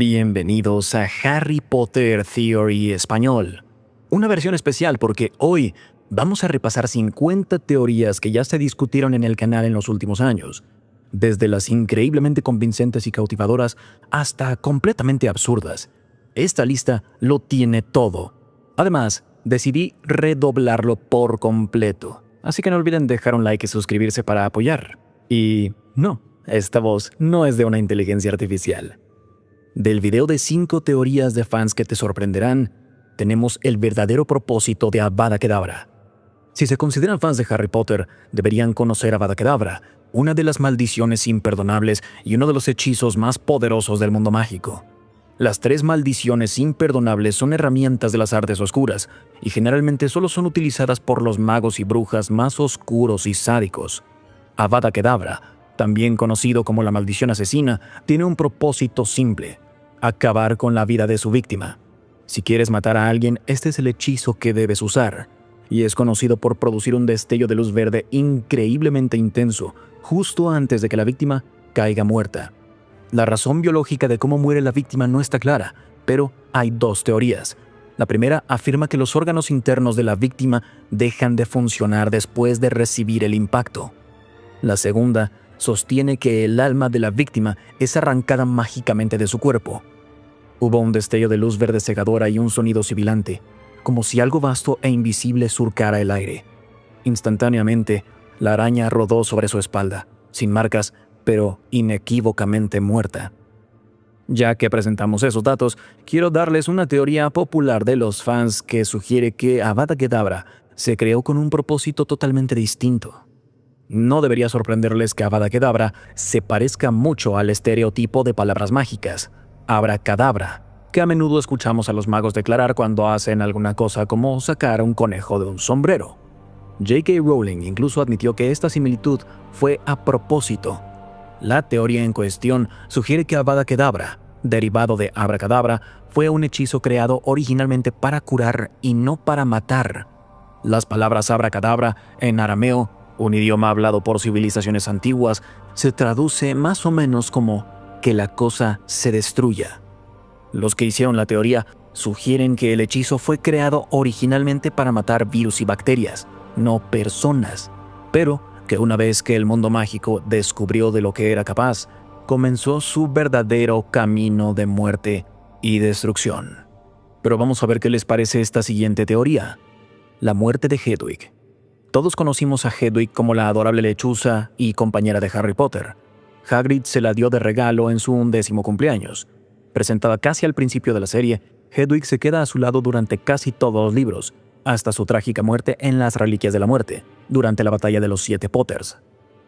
Bienvenidos a Harry Potter Theory Español. Una versión especial porque hoy vamos a repasar 50 teorías que ya se discutieron en el canal en los últimos años. Desde las increíblemente convincentes y cautivadoras hasta completamente absurdas. Esta lista lo tiene todo. Además, decidí redoblarlo por completo. Así que no olviden dejar un like y suscribirse para apoyar. Y no, esta voz no es de una inteligencia artificial. Del video de 5 teorías de fans que te sorprenderán, tenemos el verdadero propósito de Avada Kedavra. Si se consideran fans de Harry Potter, deberían conocer Avada Kedavra, una de las maldiciones imperdonables y uno de los hechizos más poderosos del mundo mágico. Las 3 maldiciones imperdonables son herramientas de las artes oscuras y generalmente solo son utilizadas por los magos y brujas más oscuros y sádicos. Avada Kedavra, también conocido como la maldición asesina, tiene un propósito simple: acabar con la vida de su víctima. Si quieres matar a alguien, este es el hechizo que debes usar, y es conocido por producir un destello de luz verde increíblemente intenso, justo antes de que la víctima caiga muerta. La razón biológica de cómo muere la víctima no está clara, pero hay 2 teorías. La primera afirma que los órganos internos de la víctima dejan de funcionar después de recibir el impacto. La segunda sostiene que el alma de la víctima es arrancada mágicamente de su cuerpo. Hubo un destello de luz verde cegadora y un sonido sibilante, como si algo vasto e invisible surcara el aire. Instantáneamente, la araña rodó sobre su espalda, sin marcas, pero inequívocamente muerta. Ya que presentamos esos datos, quiero darles una teoría popular de los fans que sugiere que Avada Kedavra se creó con un propósito totalmente distinto. No debería sorprenderles que Avada Kedavra se parezca mucho al estereotipo de palabras mágicas, abracadabra, que a menudo escuchamos a los magos declarar cuando hacen alguna cosa como sacar un conejo de un sombrero. J.K. Rowling incluso admitió que esta similitud fue a propósito. La teoría en cuestión sugiere que Avada Kedavra, derivado de abracadabra, fue un hechizo creado originalmente para curar y no para matar. Las palabras abracadabra en arameo, un idioma hablado por civilizaciones antiguas, se traduce más o menos como que la cosa se destruya. Los que hicieron la teoría sugieren que el hechizo fue creado originalmente para matar virus y bacterias, no personas, pero que una vez que el mundo mágico descubrió de lo que era capaz, comenzó su verdadero camino de muerte y destrucción. Pero vamos a ver qué les parece esta siguiente teoría: la muerte de Hedwig. Todos conocimos a Hedwig como la adorable lechuza y compañera de Harry Potter. Hagrid se la dio de regalo en su 11º cumpleaños. Presentada casi al principio de la serie, Hedwig se queda a su lado durante casi todos los libros, hasta su trágica muerte en las Reliquias de la Muerte, durante la batalla de los 7 Potters.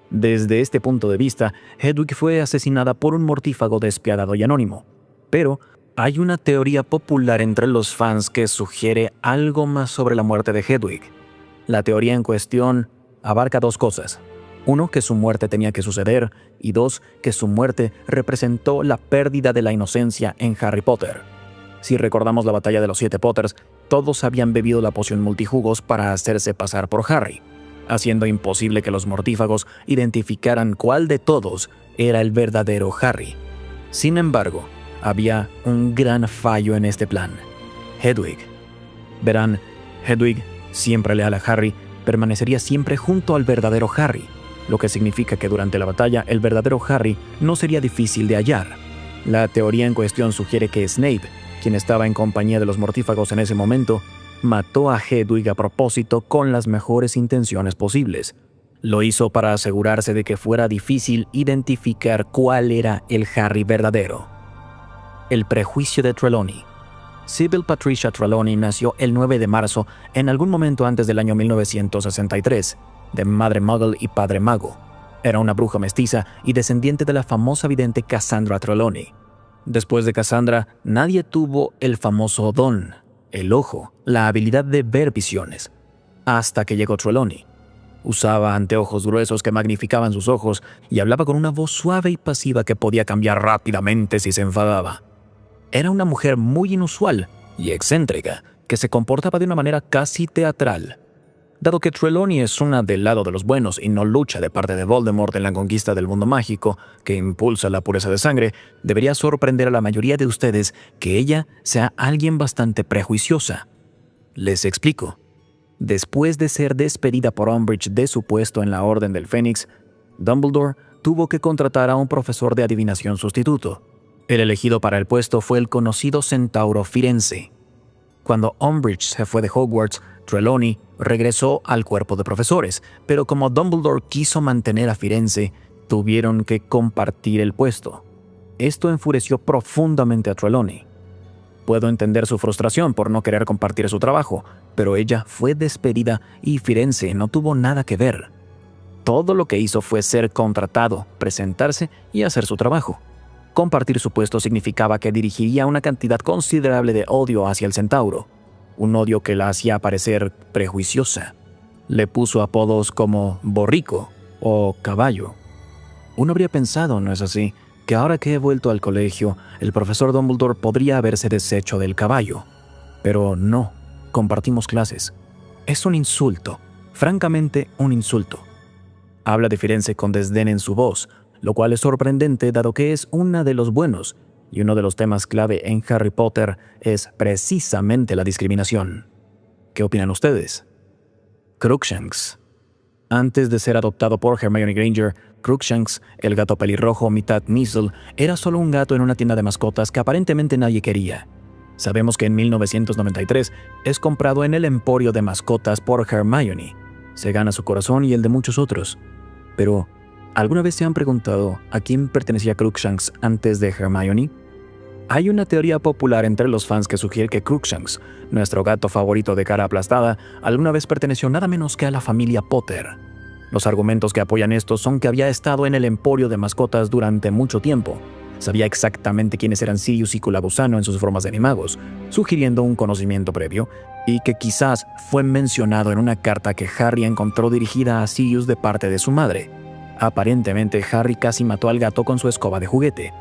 Desde este punto de vista, Hedwig fue asesinada por un mortífago despiadado y anónimo. Pero hay una teoría popular entre los fans que sugiere algo más sobre la muerte de Hedwig. La teoría en cuestión abarca 2 cosas. 1, que su muerte tenía que suceder, y 2, que su muerte representó la pérdida de la inocencia en Harry Potter. Si recordamos la batalla de los 7 Potters, todos habían bebido la poción multijugos para hacerse pasar por Harry, haciendo imposible que los mortífagos identificaran cuál de todos era el verdadero Harry. Sin embargo, había un gran fallo en este plan: Hedwig. Verán, Hedwig, siempre leal a Harry, permanecería siempre junto al verdadero Harry, lo que significa que durante la batalla el verdadero Harry no sería difícil de hallar. La teoría en cuestión sugiere que Snape, quien estaba en compañía de los mortífagos en ese momento, mató a Hedwig a propósito con las mejores intenciones posibles. Lo hizo para asegurarse de que fuera difícil identificar cuál era el Harry verdadero. El prejuicio de Trelawney. Sybil Patricia Trelawney nació el 9 de marzo en algún momento antes del año 1963, de madre muggle y padre mago. Era una bruja mestiza y descendiente de la famosa vidente Cassandra Trelawney. Después de Cassandra, nadie tuvo el famoso don, el ojo, la habilidad de ver visiones, hasta que llegó Trelawney. Usaba anteojos gruesos que magnificaban sus ojos y hablaba con una voz suave y pasiva que podía cambiar rápidamente si se enfadaba. Era una mujer muy inusual y excéntrica, que se comportaba de una manera casi teatral. Dado que Trelawney es una del lado de los buenos y no lucha de parte de Voldemort en la conquista del mundo mágico que impulsa la pureza de sangre, debería sorprender a la mayoría de ustedes que ella sea alguien bastante prejuiciosa. Les explico. Después de ser despedida por Umbridge de su puesto en la Orden del Fénix, Dumbledore tuvo que contratar a un profesor de adivinación sustituto. El elegido para el puesto fue el conocido centauro Firenze. Cuando Umbridge se fue de Hogwarts, Trelawney regresó al cuerpo de profesores, pero como Dumbledore quiso mantener a Firenze, tuvieron que compartir el puesto. Esto enfureció profundamente a Trelawney. Puedo entender su frustración por no querer compartir su trabajo, pero ella fue despedida y Firenze no tuvo nada que ver. Todo lo que hizo fue ser contratado, presentarse y hacer su trabajo. Compartir su puesto significaba que dirigiría una cantidad considerable de odio hacia el centauro, un odio que la hacía parecer prejuiciosa. Le puso apodos como Borrico o Caballo. Uno habría pensado, ¿no es así?, que ahora que he vuelto al colegio, el profesor Dumbledore podría haberse deshecho del caballo. Pero no, compartimos clases. Es un insulto, francamente un insulto. Habla de Firenze con desdén en su voz, lo cual es sorprendente dado que es una de los buenos, y uno de los temas clave en Harry Potter es precisamente la discriminación. ¿Qué opinan ustedes? Crookshanks. Antes de ser adoptado por Hermione Granger, Crookshanks, el gato pelirrojo mitad Measle, era solo un gato en una tienda de mascotas que aparentemente nadie quería. Sabemos que en 1993 es comprado en el emporio de mascotas por Hermione. Se gana su corazón y el de muchos otros. Pero, ¿alguna vez se han preguntado a quién pertenecía Crookshanks antes de Hermione? Hay una teoría popular entre los fans que sugiere que Crookshanks, nuestro gato favorito de cara aplastada, alguna vez perteneció nada menos que a la familia Potter. Los argumentos que apoyan esto son que había estado en el emporio de mascotas durante mucho tiempo. Sabía exactamente quiénes eran Sirius y Culabusano en sus formas de animagos, sugiriendo un conocimiento previo, y que quizás fue mencionado en una carta que Harry encontró dirigida a Sirius de parte de su madre. Aparentemente, Harry casi mató al gato con su escoba de juguete.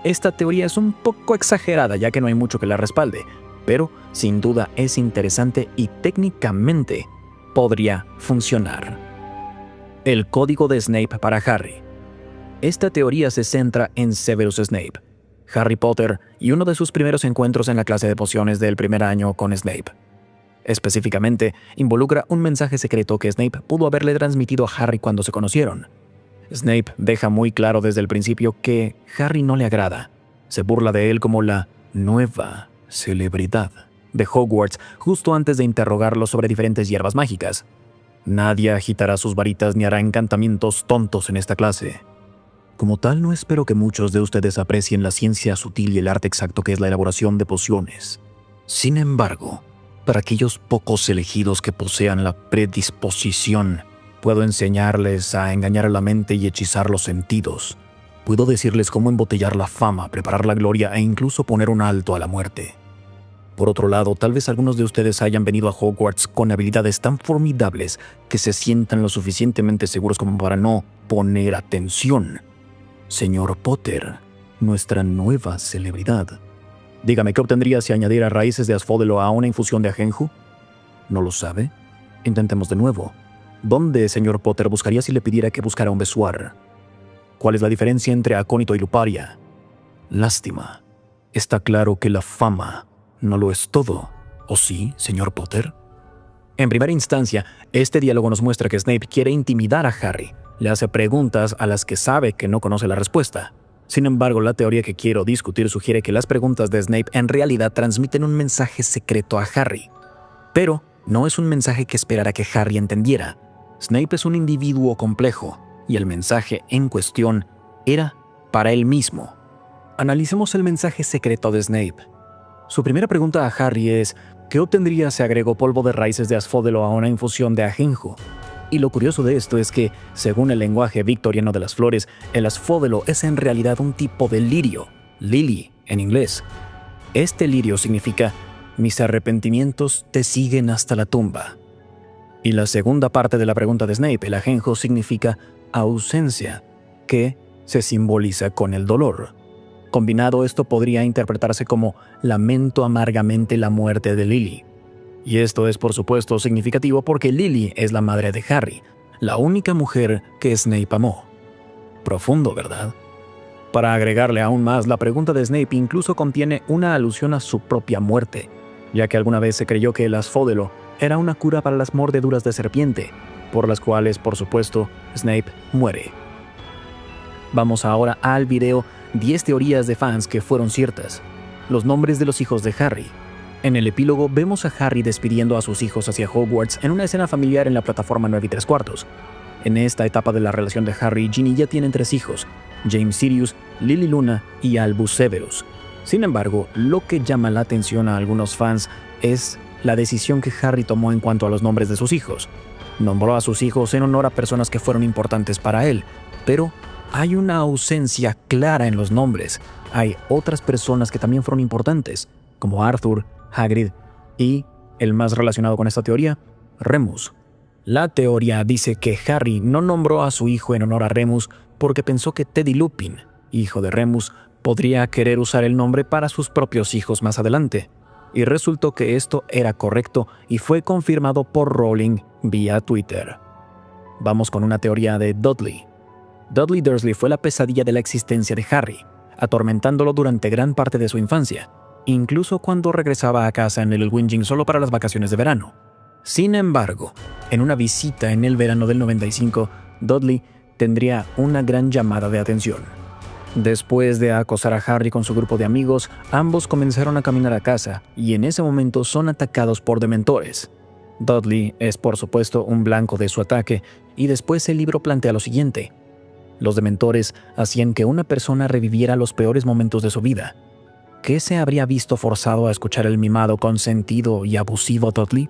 Esta teoría es un poco exagerada ya que no hay mucho que la respalde, pero sin duda es interesante y técnicamente podría funcionar. El código de Snape para Harry. Esta teoría se centra en Severus Snape, Harry Potter y uno de sus primeros encuentros en la clase de pociones del primer año con Snape. Específicamente, involucra un mensaje secreto que Snape pudo haberle transmitido a Harry cuando se conocieron. Snape deja muy claro desde el principio que Harry no le agrada. Se burla de él como la nueva celebridad de Hogwarts justo antes de interrogarlo sobre diferentes hierbas mágicas. Nadie agitará sus varitas ni hará encantamientos tontos en esta clase. Como tal, no espero que muchos de ustedes aprecien la ciencia sutil y el arte exacto que es la elaboración de pociones. Sin embargo, para aquellos pocos elegidos que posean la predisposición, puedo enseñarles a engañar a la mente y hechizar los sentidos. Puedo decirles cómo embotellar la fama, preparar la gloria e incluso poner un alto a la muerte. Por otro lado, tal vez algunos de ustedes hayan venido a Hogwarts con habilidades tan formidables que se sientan lo suficientemente seguros como para no poner atención. Señor Potter, nuestra nueva celebridad. Dígame, ¿qué obtendría si añadiera raíces de asfódelo a una infusión de ajenjo? ¿No lo sabe? Intentemos de nuevo. ¿Dónde, señor Potter, buscaría si le pidiera que buscara un besuar? ¿Cuál es la diferencia entre acónito y luparia? Lástima. Está claro que la fama no lo es todo. ¿O sí, señor Potter? En primera instancia, este diálogo nos muestra que Snape quiere intimidar a Harry. Le hace preguntas a las que sabe que no conoce la respuesta. Sin embargo, la teoría que quiero discutir sugiere que las preguntas de Snape en realidad transmiten un mensaje secreto a Harry. Pero no es un mensaje que esperara que Harry entendiera. Snape es un individuo complejo, y el mensaje en cuestión era para él mismo. Analicemos el mensaje secreto de Snape. Su primera pregunta a Harry es, ¿qué obtendría si agregó polvo de raíces de asfódelo a una infusión de ajenjo? Y lo curioso de esto es que, según el lenguaje victoriano de las flores, el asfódelo es en realidad un tipo de lirio, lily en inglés. Este lirio significa, mis arrepentimientos te siguen hasta la tumba. Y la segunda parte de la pregunta de Snape, el ajenjo, significa ausencia, que se simboliza con el dolor. Combinado, esto podría interpretarse como lamento amargamente la muerte de Lily. Y esto es por supuesto significativo porque Lily es la madre de Harry, la única mujer que Snape amó. Profundo, ¿verdad? Para agregarle aún más, la pregunta de Snape incluso contiene una alusión a su propia muerte, ya que alguna vez se creyó que el asfódelo era una cura para las mordeduras de serpiente, por las cuales, por supuesto, Snape muere. Vamos ahora al video 10 teorías de fans que fueron ciertas. Los nombres de los hijos de Harry. En el epílogo vemos a Harry despidiendo a sus hijos hacia Hogwarts en una escena familiar en la plataforma 9 3/4. En esta etapa de la relación de Harry y Ginny ya tienen 3 hijos, James Sirius, Lily Luna y Albus Severus. Sin embargo, lo que llama la atención a algunos fans es la decisión que Harry tomó en cuanto a los nombres de sus hijos. Nombró a sus hijos en honor a personas que fueron importantes para él, pero hay una ausencia clara en los nombres. Hay otras personas que también fueron importantes, como Arthur, Hagrid y, el más relacionado con esta teoría, Remus. La teoría dice que Harry no nombró a su hijo en honor a Remus porque pensó que Teddy Lupin, hijo de Remus, podría querer usar el nombre para sus propios hijos más adelante. Y resultó que esto era correcto y fue confirmado por Rowling vía Twitter. Vamos con una teoría de Dudley. Dudley Dursley fue la pesadilla de la existencia de Harry, atormentándolo durante gran parte de su infancia, incluso cuando regresaba a casa en el Whinging solo para las vacaciones de verano. Sin embargo, en una visita en el verano del 95, Dudley tendría una gran llamada de atención. Después de acosar a Harry con su grupo de amigos, ambos comenzaron a caminar a casa y en ese momento son atacados por dementores. Dudley es por supuesto un blanco de su ataque y después el libro plantea lo siguiente. Los dementores hacían que una persona reviviera los peores momentos de su vida. ¿Qué se habría visto forzado a escuchar el mimado, consentido y abusivo Dudley?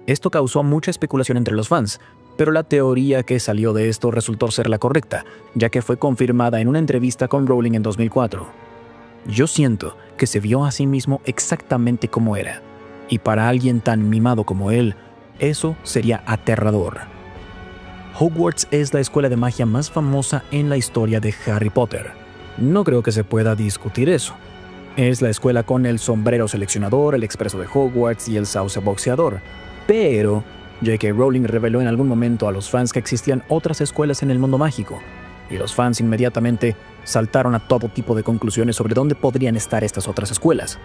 Esto causó mucha especulación entre los fans, pero la teoría que salió de esto resultó ser la correcta, ya que fue confirmada en una entrevista con Rowling en 2004. Yo siento que se vio a sí mismo exactamente como era, y para alguien tan mimado como él, eso sería aterrador. Hogwarts es la escuela de magia más famosa en la historia de Harry Potter. No creo que se pueda discutir eso. Es la escuela con el sombrero seleccionador, el expreso de Hogwarts y el sauce boxeador. Pero J.K. Rowling reveló en algún momento a los fans que existían otras escuelas en el mundo mágico, y los fans inmediatamente saltaron a todo tipo de conclusiones sobre dónde podrían estar estas otras escuelas.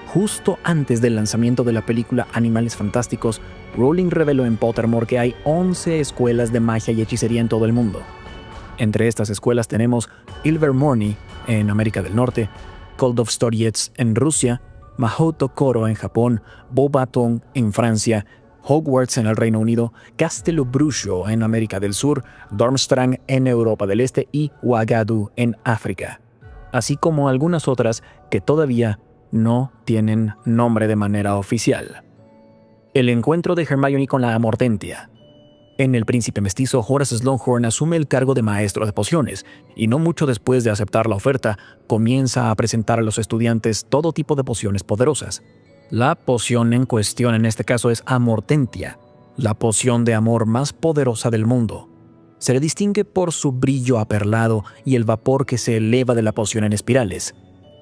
Justo antes del lanzamiento de la película Animales Fantásticos, Rowling reveló en Pottermore que hay 11 escuelas de magia y hechicería en todo el mundo. Entre estas escuelas tenemos Ilvermorny en América del Norte, Koldovstoriets en Rusia, Mahout Koro en Japón, Beauxbatons en Francia, Hogwarts en el Reino Unido, Castelo Brujo en América del Sur, Durmstrang en Europa del Este y Ouagadougou en África, así como algunas otras que todavía no tienen nombre de manera oficial. El encuentro de Hermione con la Amortentia. En El Príncipe Mestizo, Horace Slughorn asume el cargo de maestro de pociones, y no mucho después de aceptar la oferta, comienza a presentar a los estudiantes todo tipo de pociones poderosas. La poción en cuestión en este caso es Amortentia, la poción de amor más poderosa del mundo. Se le distingue por su brillo aperlado y el vapor que se eleva de la poción en espirales.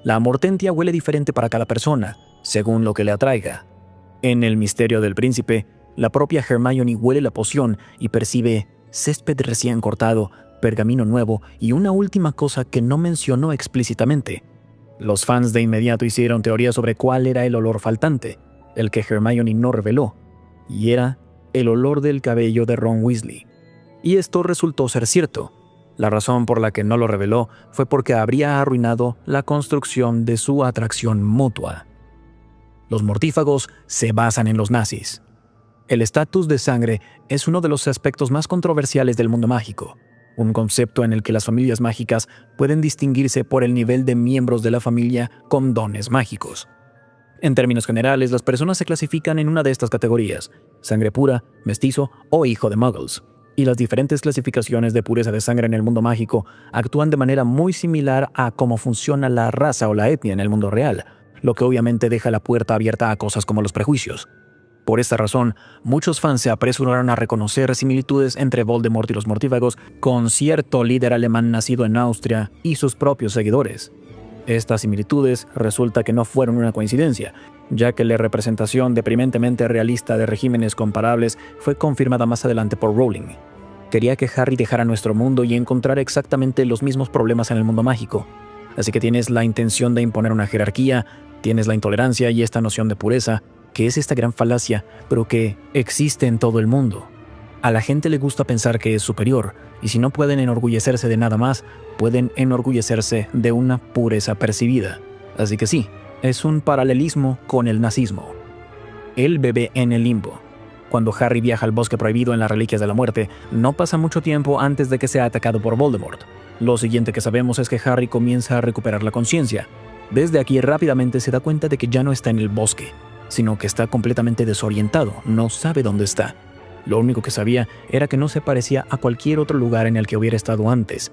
La Amortentia huele diferente para cada persona, según lo que le atraiga. En El Misterio del Príncipe, la propia Hermione huele la poción y percibe césped recién cortado, pergamino nuevo y una última cosa que no mencionó explícitamente. Los fans de inmediato hicieron teorías sobre cuál era el olor faltante, el que Hermione no reveló, y era el olor del cabello de Ron Weasley. Y esto resultó ser cierto. La razón por la que no lo reveló fue porque habría arruinado la construcción de su atracción mutua. Los mortífagos se basan en los nazis. El estatus de sangre es uno de los aspectos más controversiales del mundo mágico, un concepto en el que las familias mágicas pueden distinguirse por el nivel de miembros de la familia con dones mágicos. En términos generales, las personas se clasifican en una de estas categorías: sangre pura, mestizo o hijo de muggles. Y las diferentes clasificaciones de pureza de sangre en el mundo mágico actúan de manera muy similar a cómo funciona la raza o la etnia en el mundo real, lo que obviamente deja la puerta abierta a cosas como los prejuicios. Por esta razón, muchos fans se apresuraron a reconocer similitudes entre Voldemort y los mortífagos con cierto líder alemán nacido en Austria y sus propios seguidores. Estas similitudes resulta que no fueron una coincidencia, ya que la representación deprimentemente realista de regímenes comparables fue confirmada más adelante por Rowling. Quería que Harry dejara nuestro mundo y encontrara exactamente los mismos problemas en el mundo mágico. Así que tienes la intención de imponer una jerarquía, tienes la intolerancia y esta noción de pureza, que es esta gran falacia, pero que existe en todo el mundo. A la gente le gusta pensar que es superior, y si no pueden enorgullecerse de nada más, pueden enorgullecerse de una pureza percibida. Así que sí, es un paralelismo con el nazismo. El bebé en el limbo. Cuando Harry viaja al bosque prohibido en las Reliquias de la Muerte, no pasa mucho tiempo antes de que sea atacado por Voldemort. Lo siguiente que sabemos es que Harry comienza a recuperar la conciencia. Desde aquí rápidamente se da cuenta de que ya no está en el bosque, sino que está completamente desorientado, no sabe dónde está. Lo único que sabía era que no se parecía a cualquier otro lugar en el que hubiera estado antes.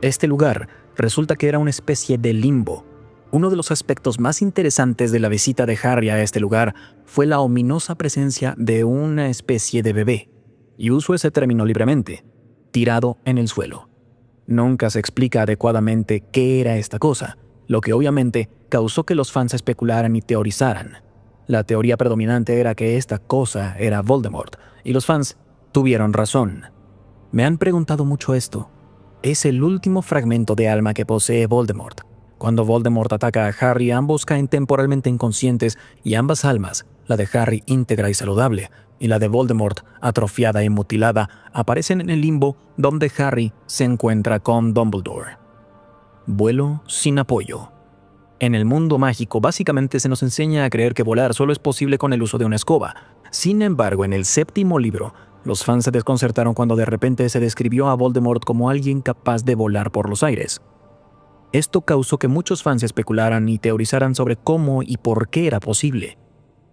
Este lugar resulta que era una especie de limbo. Uno de los aspectos más interesantes de la visita de Harry a este lugar fue la ominosa presencia de una especie de bebé, y uso ese término libremente, tirado en el suelo. Nunca se explica adecuadamente qué era esta cosa, lo que obviamente causó que los fans especularan y teorizaran. La teoría predominante era que esta cosa era Voldemort, y los fans tuvieron razón. Me han preguntado mucho esto. Es el último fragmento de alma que posee Voldemort. Cuando Voldemort ataca a Harry, ambos caen temporalmente inconscientes y ambas almas, la de Harry íntegra y saludable, y la de Voldemort atrofiada y mutilada, aparecen en el limbo donde Harry se encuentra con Dumbledore. Vuelo sin apoyo. En el mundo mágico, básicamente se nos enseña a creer que volar solo es posible con el uso de una escoba. Sin embargo, en el séptimo libro, los fans se desconcertaron cuando de repente se describió a Voldemort como alguien capaz de volar por los aires. Esto causó que muchos fans especularan y teorizaran sobre cómo y por qué era posible.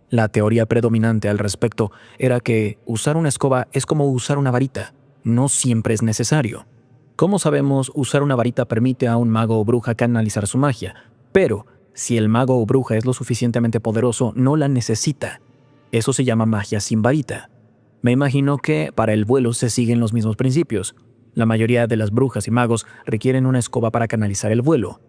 La teoría predominante al respecto era que usar una escoba es como usar una varita, no siempre es necesario. Como sabemos, usar una varita permite a un mago o bruja canalizar su magia, pero si el mago o bruja es lo suficientemente poderoso, no la necesita. Eso se llama magia sin varita. Me imagino que para el vuelo se siguen los mismos principios. La mayoría de las brujas y magos requieren una escoba para canalizar el vuelo.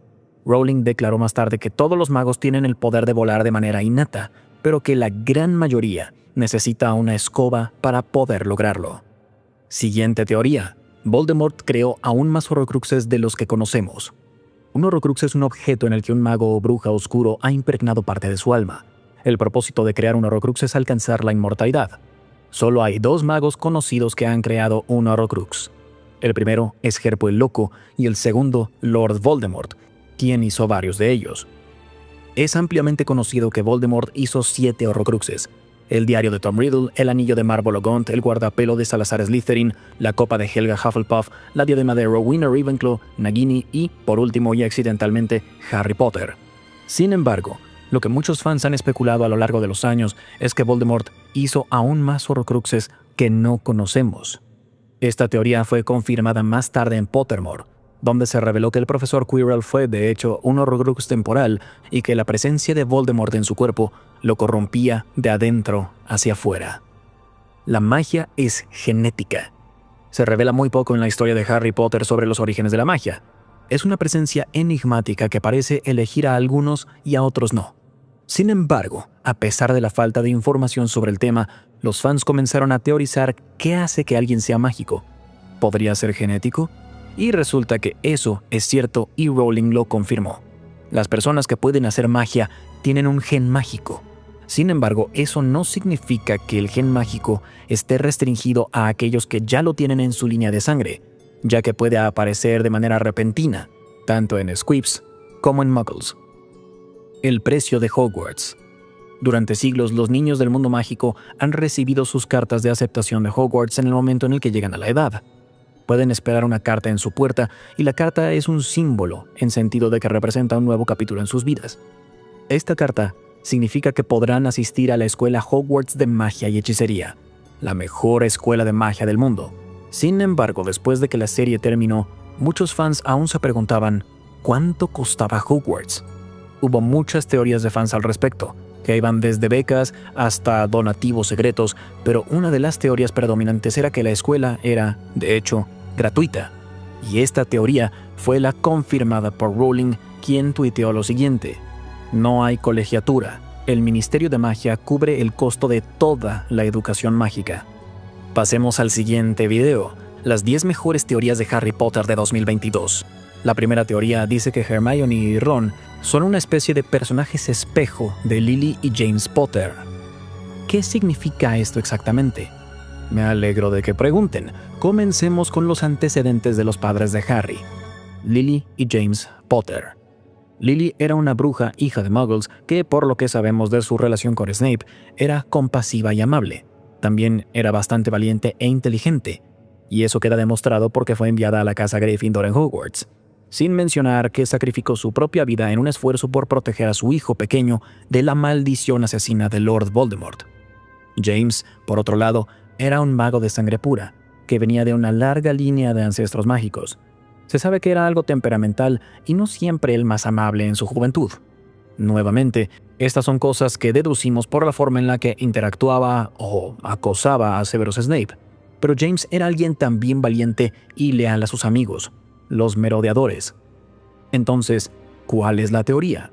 Rowling declaró más tarde que todos los magos tienen el poder de volar de manera innata, pero que la gran mayoría necesita una escoba para poder lograrlo. Siguiente teoría. Voldemort creó aún más horrocruxes de los que conocemos. Un horrocrux es un objeto en el que un mago o bruja oscuro ha impregnado parte de su alma. El propósito de crear un horrocrux es alcanzar la inmortalidad. Solo hay 2 magos conocidos que han creado un horrocrux. El primero es Herpo el Loco y el segundo, Lord Voldemort, quien hizo varios de ellos. Es ampliamente conocido que Voldemort hizo 7 horrocruxes: el diario de Tom Riddle, el anillo de Marvolo Gaunt, el guardapelo de Salazar Slytherin, la copa de Helga Hufflepuff, la diadema de Rowena Ravenclaw, Nagini y, por último y accidentalmente, Harry Potter. Sin embargo, lo que muchos fans han especulado a lo largo de los años es que Voldemort hizo aún más horrocruxes que no conocemos. Esta teoría fue confirmada más tarde en Pottermore, donde se reveló que el profesor Quirrell fue de hecho un horrocrux temporal y que la presencia de Voldemort en su cuerpo lo corrompía de adentro hacia afuera. La magia es genética. Se revela muy poco en la historia de Harry Potter sobre los orígenes de la magia. Es una presencia enigmática que parece elegir a algunos y a otros no. Sin embargo, a pesar de la falta de información sobre el tema, los fans comenzaron a teorizar qué hace que alguien sea mágico. ¿Podría ser genético? Y resulta que eso es cierto y Rowling lo confirmó. Las personas que pueden hacer magia tienen un gen mágico. Sin embargo, eso no significa que el gen mágico esté restringido a aquellos que ya lo tienen en su línea de sangre, ya que puede aparecer de manera repentina, tanto en Squibs como en Muggles. El precio de Hogwarts. Durante siglos, los niños del mundo mágico han recibido sus cartas de aceptación de Hogwarts en el momento en el que llegan a la edad. Pueden esperar una carta en su puerta, y la carta es un símbolo, en sentido de que representa un nuevo capítulo en sus vidas. Esta carta significa que podrán asistir a la escuela Hogwarts de magia y hechicería, la mejor escuela de magia del mundo. Sin embargo, después de que la serie terminó, muchos fans aún se preguntaban ¿cuánto costaba Hogwarts? Hubo muchas teorías de fans al respecto, que iban desde becas hasta donativos secretos, pero una de las teorías predominantes era que la escuela era, de hecho, gratuita. Y esta teoría fue la confirmada por Rowling, quien tuiteó lo siguiente: no hay colegiatura, el Ministerio de Magia cubre el costo de toda la educación mágica. Pasemos al siguiente video, las 10 mejores teorías de Harry Potter de 2022. La primera teoría dice que Hermione y Ron son una especie de personajes espejo de Lily y James Potter. ¿Qué significa esto exactamente? Me alegro de que pregunten. Comencemos con los antecedentes de los padres de Harry, Lily y James Potter. Lily era una bruja hija de muggles que, por lo que sabemos de su relación con Snape, era compasiva y amable. También era bastante valiente e inteligente, y eso queda demostrado porque fue enviada a la casa Gryffindor en Hogwarts, sin mencionar que sacrificó su propia vida en un esfuerzo por proteger a su hijo pequeño de la maldición asesina de Lord Voldemort. James, por otro lado, era un mago de sangre pura, que venía de una larga línea de ancestros mágicos. Se sabe que era algo temperamental y no siempre el más amable en su juventud. Nuevamente, estas son cosas que deducimos por la forma en la que interactuaba o acosaba a Severus Snape. Pero James era alguien también valiente y leal a sus amigos, los merodeadores. Entonces, ¿cuál es la teoría?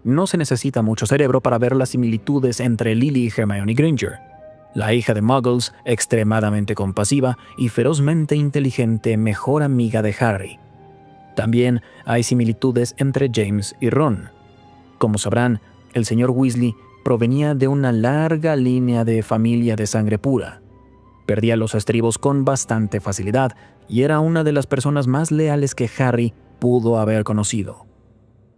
No se necesita mucho cerebro para ver las similitudes entre Lily y Hermione Granger, la hija de muggles, extremadamente compasiva y ferozmente inteligente mejor amiga de Harry. También hay similitudes entre James y Ron. Como sabrán, el señor Weasley provenía de una larga línea de familia de sangre pura. Perdía los estribos con bastante facilidad y era una de las personas más leales que Harry pudo haber conocido.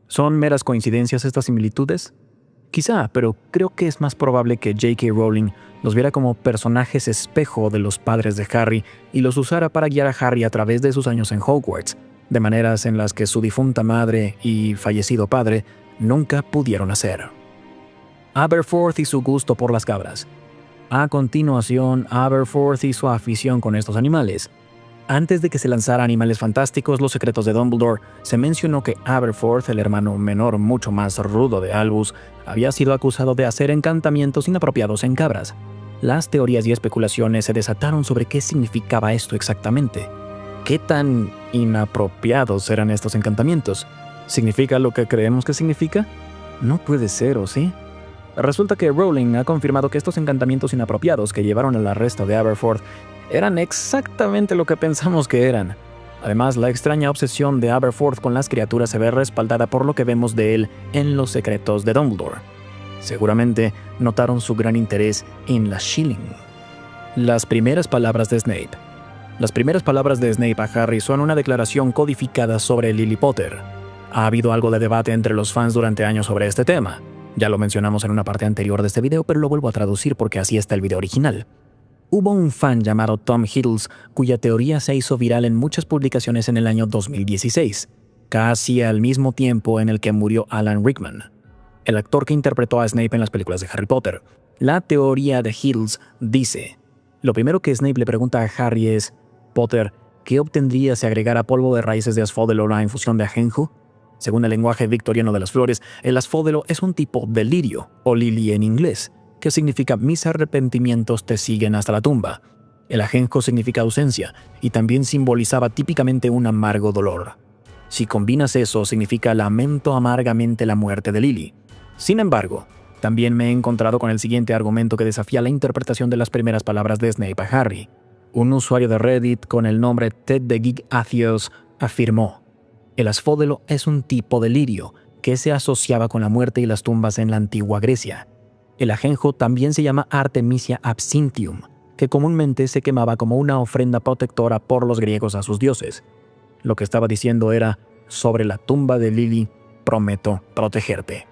¿Son meras coincidencias estas similitudes? Quizá, pero creo que es más probable que J.K. Rowling los viera como personajes espejo de los padres de Harry y los usara para guiar a Harry a través de sus años en Hogwarts, de maneras en las que su difunta madre y fallecido padre nunca pudieron hacer. Aberforth y su gusto por las cabras. A continuación, Aberforth y su afición con estos animales. Antes de que se lanzara Animales Fantásticos, Los Secretos de Dumbledore, se mencionó que Aberforth, el hermano menor mucho más rudo de Albus, había sido acusado de hacer encantamientos inapropiados en cabras. Las teorías y especulaciones se desataron sobre qué significaba esto exactamente. ¿Qué tan inapropiados eran estos encantamientos? ¿Significa lo que creemos que significa? No puede ser, ¿o sí? Resulta que Rowling ha confirmado que estos encantamientos inapropiados que llevaron al arresto de Aberforth eran exactamente lo que pensamos que eran. Además, la extraña obsesión de Aberforth con las criaturas se ve respaldada por lo que vemos de él en Los Secretos de Dumbledore. Seguramente notaron su gran interés en la Shilling. Las primeras palabras de Snape. Las primeras palabras de Snape a Harry son una declaración codificada sobre Lily Potter. Ha habido algo de debate entre los fans durante años sobre este tema. Ya lo mencionamos en una parte anterior de este video, pero lo vuelvo a traducir porque así está el video original. Hubo un fan llamado Tom Hiddles cuya teoría se hizo viral en muchas publicaciones en el año 2016, casi al mismo tiempo en el que murió Alan Rickman, el actor que interpretó a Snape en las películas de Harry Potter. La teoría de Hiddles dice: lo primero que Snape le pregunta a Harry es: Potter, ¿qué obtendría si agregara polvo de raíces de asfódelo a una infusión de ajenjo? Según el lenguaje victoriano de las flores, el asfódelo es un tipo de lirio, o lily en inglés, que significa mis arrepentimientos te siguen hasta la tumba. El ajenjo significa ausencia y también simbolizaba típicamente un amargo dolor. Si combinas eso, significa lamento amargamente la muerte de Lily. Sin embargo, también me he encontrado con el siguiente argumento que desafía la interpretación de las primeras palabras de Snape a Harry. Un usuario de Reddit con el nombre Ted the Geek Atheos afirmó: el asfódelo es un tipo de lirio que se asociaba con la muerte y las tumbas en la antigua Grecia. El ajenjo también se llama Artemisia absinthium, que comúnmente se quemaba como una ofrenda protectora por los griegos a sus dioses. Lo que estaba diciendo era: sobre la tumba de Lily, prometo protegerte.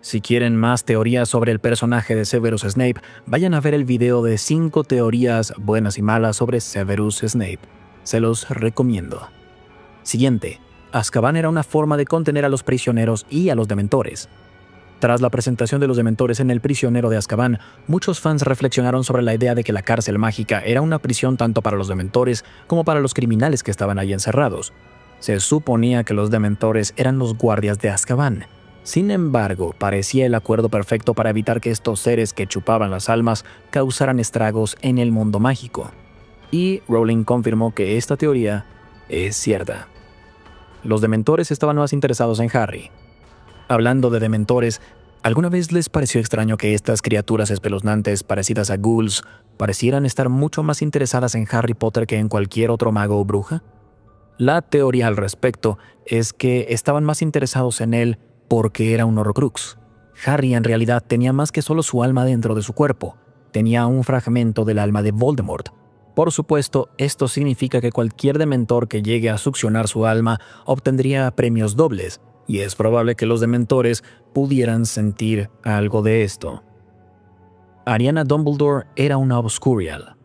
Si quieren más teorías sobre el personaje de Severus Snape, vayan a ver el video de 5 teorías buenas y malas sobre Severus Snape. Se los recomiendo. Siguiente. Azkaban era una forma de contener a los prisioneros y a los dementores. Tras la presentación de los dementores en El prisionero de Azkaban, muchos fans reflexionaron sobre la idea de que la cárcel mágica era una prisión tanto para los dementores como para los criminales que estaban ahí encerrados. Se suponía que los dementores eran los guardias de Azkaban. Sin embargo, parecía el acuerdo perfecto para evitar que estos seres que chupaban las almas causaran estragos en el mundo mágico. Y Rowling confirmó que esta teoría es cierta. Los dementores estaban más interesados en Harry. Hablando de dementores, ¿Alguna vez les pareció extraño que estas criaturas espeluznantes parecidas a ghouls parecieran estar mucho más interesadas en Harry Potter que en cualquier otro mago o bruja? La teoría al respecto es que estaban más interesados en él porque era un Horrocrux. Harry en realidad tenía más que solo su alma dentro de su cuerpo, tenía un fragmento del alma de Voldemort. Por supuesto, esto significa que cualquier dementor que llegue a succionar su alma obtendría premios dobles, y es probable que los dementores pudieran sentir algo de esto. Ariana Dumbledore era una Obscurial.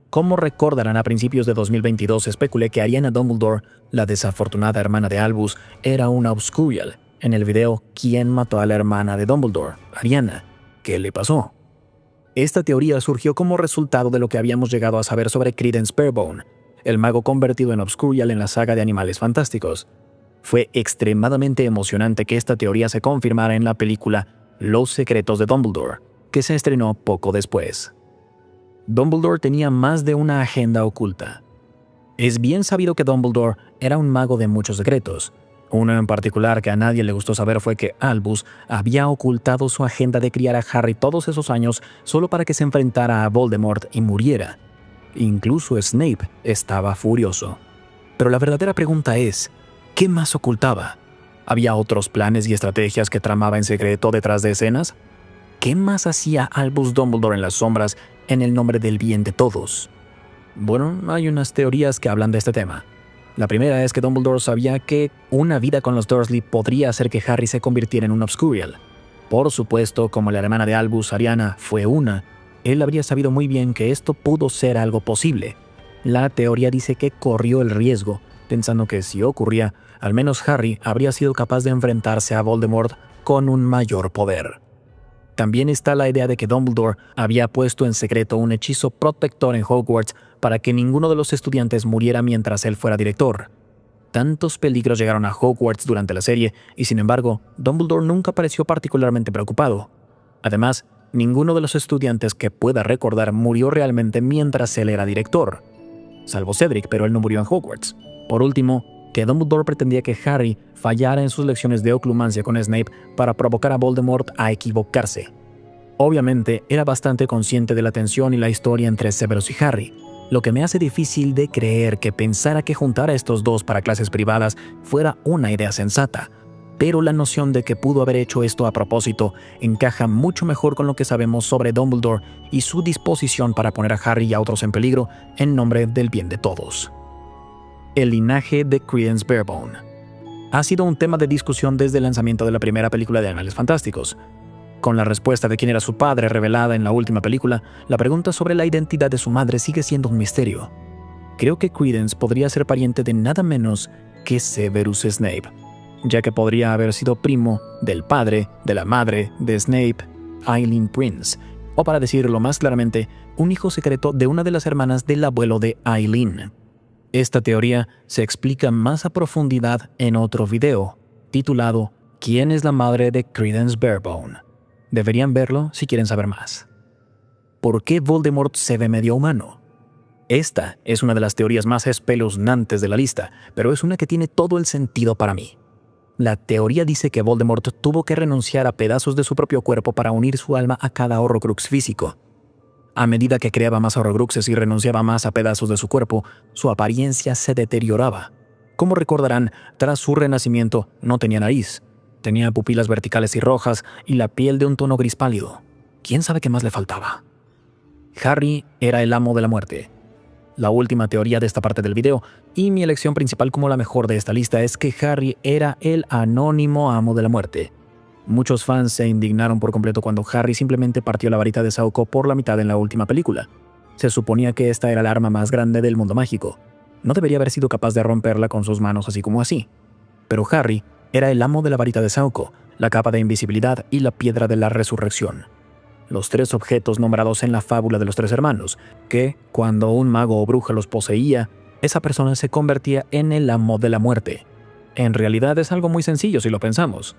Como recordarán, a principios de 2022 especulé que Ariana Dumbledore, la desafortunada hermana de Albus, era una Obscurial. En el video ¿Quién mató a la hermana de Dumbledore? Ariana. ¿Qué le pasó? Esta teoría surgió como resultado de lo que habíamos llegado a saber sobre Credence Barebone, el mago convertido en Obscurial en la saga de Animales Fantásticos. Fue extremadamente emocionante que esta teoría se confirmara en la película Los secretos de Dumbledore, que se estrenó poco después. Dumbledore tenía más de una agenda oculta. Es bien sabido que Dumbledore era un mago de muchos secretos. Uno en particular que a nadie le gustó saber fue que Albus había ocultado su agenda de criar a Harry todos esos años solo para que se enfrentara a Voldemort y muriera. Incluso Snape estaba furioso. Pero la verdadera pregunta es, ¿qué más ocultaba? ¿Había otros planes y estrategias que tramaba en secreto detrás de escenas? ¿Qué más hacía Albus Dumbledore en las sombras en el nombre del bien de todos? Bueno, hay unas teorías que hablan de este tema. La primera es que Dumbledore sabía que una vida con los Dursley podría hacer que Harry se convirtiera en un Obscurial. Por supuesto, como la hermana de Albus, Ariana, fue una, él habría sabido muy bien que esto pudo ser algo posible. La teoría dice que corrió el riesgo, pensando que si ocurría, al menos Harry habría sido capaz de enfrentarse a Voldemort con un mayor poder. También está la idea de que Dumbledore había puesto en secreto un hechizo protector en Hogwarts para que ninguno de los estudiantes muriera mientras él fuera director. Tantos peligros llegaron a Hogwarts durante la serie y, sin embargo, Dumbledore nunca pareció particularmente preocupado. Además, ninguno de los estudiantes que pueda recordar murió realmente mientras él era director. Salvo Cedric, pero él no murió en Hogwarts. Por último, que Dumbledore pretendía que Harry fallara en sus lecciones de oclumancia con Snape para provocar a Voldemort a equivocarse. Obviamente, era bastante consciente de la tensión y la historia entre Severus y Harry, lo que me hace difícil de creer que pensara que juntar a estos dos para clases privadas fuera una idea sensata, pero la noción de que pudo haber hecho esto a propósito encaja mucho mejor con lo que sabemos sobre Dumbledore y su disposición para poner a Harry y a otros en peligro en nombre del bien de todos. El linaje de Credence Barebone ha sido un tema de discusión desde el lanzamiento de la primera película de Animales Fantásticos. Con la respuesta de quién era su padre revelada en la última película, la pregunta sobre la identidad de su madre sigue siendo un misterio. Creo que Credence podría ser pariente de nada menos que Severus Snape, ya que podría haber sido primo del padre, de la madre de Snape, Eileen Prince, o para decirlo más claramente, un hijo secreto de una de las hermanas del abuelo de Eileen. Esta teoría se explica más a profundidad en otro video, titulado ¿Quién es la madre de Credence Barebone? Deberían verlo si quieren saber más. ¿Por qué Voldemort se ve medio humano? Esta es una de las teorías más espeluznantes de la lista, pero es una que tiene todo el sentido para mí. La teoría dice que Voldemort tuvo que renunciar a pedazos de su propio cuerpo para unir su alma a cada Horrocrux físico. A medida que creaba más Horrocruxes y renunciaba más a pedazos de su cuerpo, su apariencia se deterioraba. Como recordarán, tras su renacimiento no tenía nariz, tenía pupilas verticales y rojas y la piel de un tono gris pálido. ¿Quién sabe qué más le faltaba? Harry era el amo de la muerte. La última teoría de esta parte del video, y mi elección principal como la mejor de esta lista, es que Harry era el anónimo amo de la muerte. Muchos fans se indignaron por completo cuando Harry simplemente partió la varita de Sauco por la mitad en la última película. Se suponía que esta era el arma más grande del mundo mágico. No debería haber sido capaz de romperla con sus manos así como así. Pero Harry era el amo de la varita de Sauco, la capa de invisibilidad y la piedra de la resurrección. Los tres objetos nombrados en la fábula de los tres hermanos, que, cuando un mago o bruja los poseía, esa persona se convertía en el amo de la muerte. En realidad es algo muy sencillo si lo pensamos.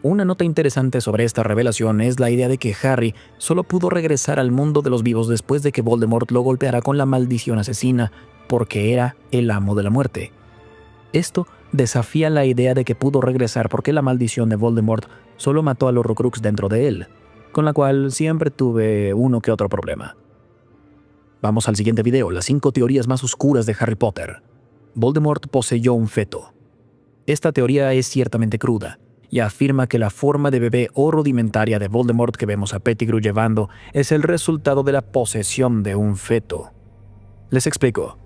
Una nota interesante sobre esta revelación es la idea de que Harry solo pudo regresar al mundo de los vivos después de que Voldemort lo golpeara con la maldición asesina porque era el amo de la muerte. Esto desafía la idea de que pudo regresar porque la maldición de Voldemort solo mató al Horrocrux dentro de él, con la cual siempre tuve uno que otro problema. Vamos al siguiente video, las 5 teorías más oscuras de Harry Potter. Voldemort poseyó un feto. Esta teoría es ciertamente cruda y afirma que la forma de bebé o rudimentaria de Voldemort que vemos a Pettigrew llevando es el resultado de la posesión de un feto. Les explico.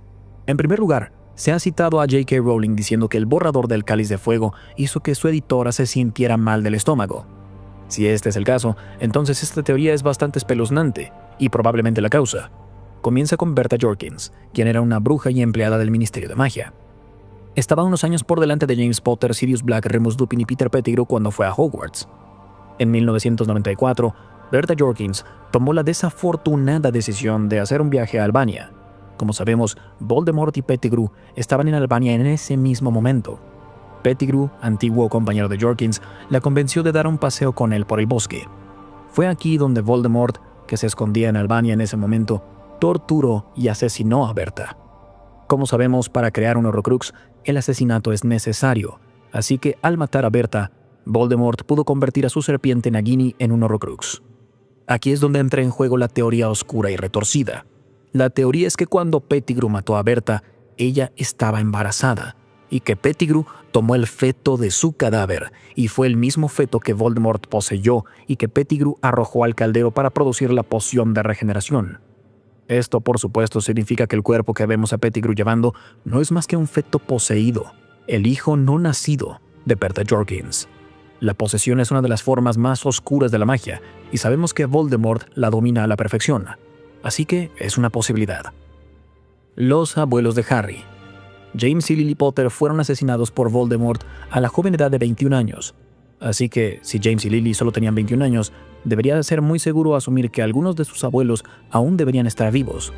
En primer lugar, se ha citado a J.K. Rowling diciendo que el borrador del Cáliz de Fuego hizo que su editora se sintiera mal del estómago. Si este es el caso, entonces esta teoría es bastante espeluznante y probablemente la causa. Comienza con Bertha Jorkins, quien era una bruja y empleada del Ministerio de Magia. Estaba unos años por delante de James Potter, Sirius Black, Remus Lupin y Peter Pettigrew cuando fue a Hogwarts. En 1994, Bertha Jorkins tomó la desafortunada decisión de hacer un viaje a Albania. Como sabemos, Voldemort y Pettigrew estaban en Albania en ese mismo momento. Pettigrew, antiguo compañero de Jorkins, la convenció de dar un paseo con él por el bosque. Fue aquí donde Voldemort, que se escondía en Albania en ese momento, torturó y asesinó a Bertha. Como sabemos, para crear un Horrocrux, el asesinato es necesario, así que al matar a Bertha, Voldemort pudo convertir a su serpiente Nagini en un Horrocrux. Aquí es donde entra en juego la teoría oscura y retorcida. La teoría es que cuando Pettigrew mató a Bertha, ella estaba embarazada, y que Pettigrew tomó el feto de su cadáver, y fue el mismo feto que Voldemort poseyó y que Pettigrew arrojó al caldero para producir la poción de regeneración. Esto, por supuesto, significa que el cuerpo que vemos a Pettigrew llevando no es más que un feto poseído, el hijo no nacido de Bertha Jorkins. La posesión es una de las formas más oscuras de la magia, y sabemos que Voldemort la domina a la perfección. Así que es una posibilidad. Los abuelos de Harry. James y Lily Potter fueron asesinados por Voldemort a la joven edad de 21 años. Así que, si James y Lily solo tenían 21 años, debería ser muy seguro asumir que algunos de sus abuelos aún deberían estar vivos.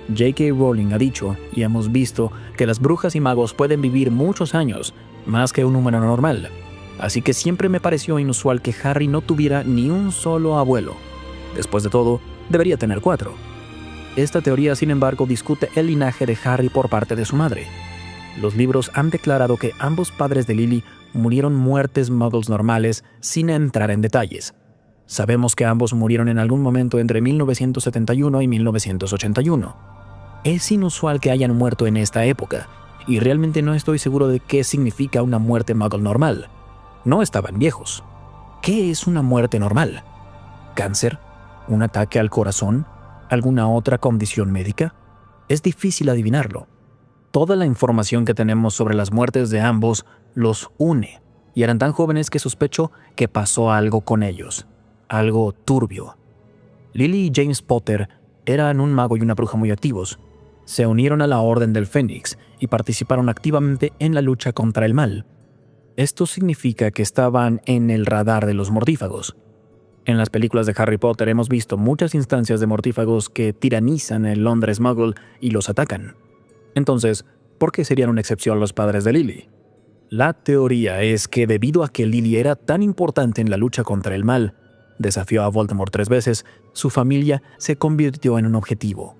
J.K. Rowling ha dicho, y hemos visto, que las brujas y magos pueden vivir muchos años, más que un humano normal. Así que siempre me pareció inusual que Harry no tuviera ni un solo abuelo. Después de todo, debería tener 4. Esta teoría, sin embargo, discute el linaje de Harry por parte de su madre. Los libros han declarado que ambos padres de Lily murieron muertes muggles normales sin entrar en detalles. Sabemos que ambos murieron en algún momento entre 1971 y 1981. Es inusual que hayan muerto en esta época, y realmente no estoy seguro de qué significa una muerte muggle normal. No estaban viejos. ¿Qué es una muerte normal? ¿Cáncer? ¿Un ataque al corazón? ¿Alguna otra condición médica? Es difícil adivinarlo. Toda la información que tenemos sobre las muertes de ambos los une, y eran tan jóvenes que sospecho que pasó algo con ellos, algo turbio. Lily y James Potter eran un mago y una bruja muy activos. Se unieron a la Orden del Fénix y participaron activamente en la lucha contra el mal. Esto significa que estaban en el radar de los mortífagos. En las películas de Harry Potter hemos visto muchas instancias de mortífagos que tiranizan el Londres Muggle y los atacan. Entonces, ¿por qué serían una excepción los padres de Lily? La teoría es que debido a que Lily era tan importante en la lucha contra el mal, desafió a Voldemort 3 veces, su familia se convirtió en un objetivo.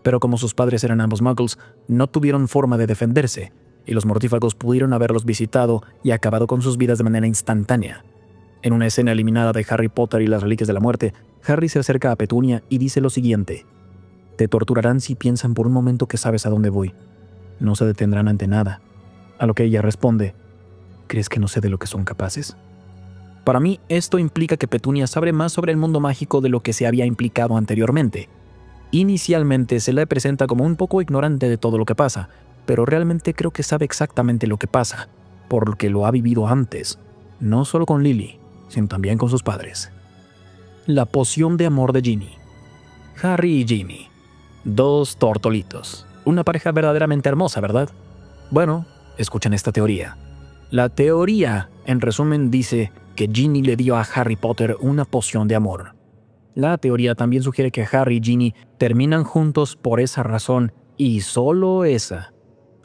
Pero como sus padres eran ambos muggles, no tuvieron forma de defenderse, y los mortífagos pudieron haberlos visitado y acabado con sus vidas de manera instantánea. En una escena eliminada de Harry Potter y las Reliquias de la Muerte, Harry se acerca a Petunia y dice lo siguiente: «Te torturarán si piensan por un momento que sabes a dónde voy. No se detendrán ante nada». A lo que ella responde: «¿Crees que no sé de lo que son capaces?». Para mí, esto implica que Petunia sabe más sobre el mundo mágico de lo que se había implicado anteriormente. Inicialmente se la presenta como un poco ignorante de todo lo que pasa, pero realmente creo que sabe exactamente lo que pasa, porque lo ha vivido antes, no solo con Lily, sino también con sus padres. La poción de amor de Ginny. Harry y Ginny. 2 tortolitos. Una pareja verdaderamente hermosa, ¿verdad? Bueno, escuchen esta teoría. La teoría, en resumen, dice que Ginny le dio a Harry Potter una poción de amor. La teoría también sugiere que Harry y Ginny terminan juntos por esa razón y solo esa.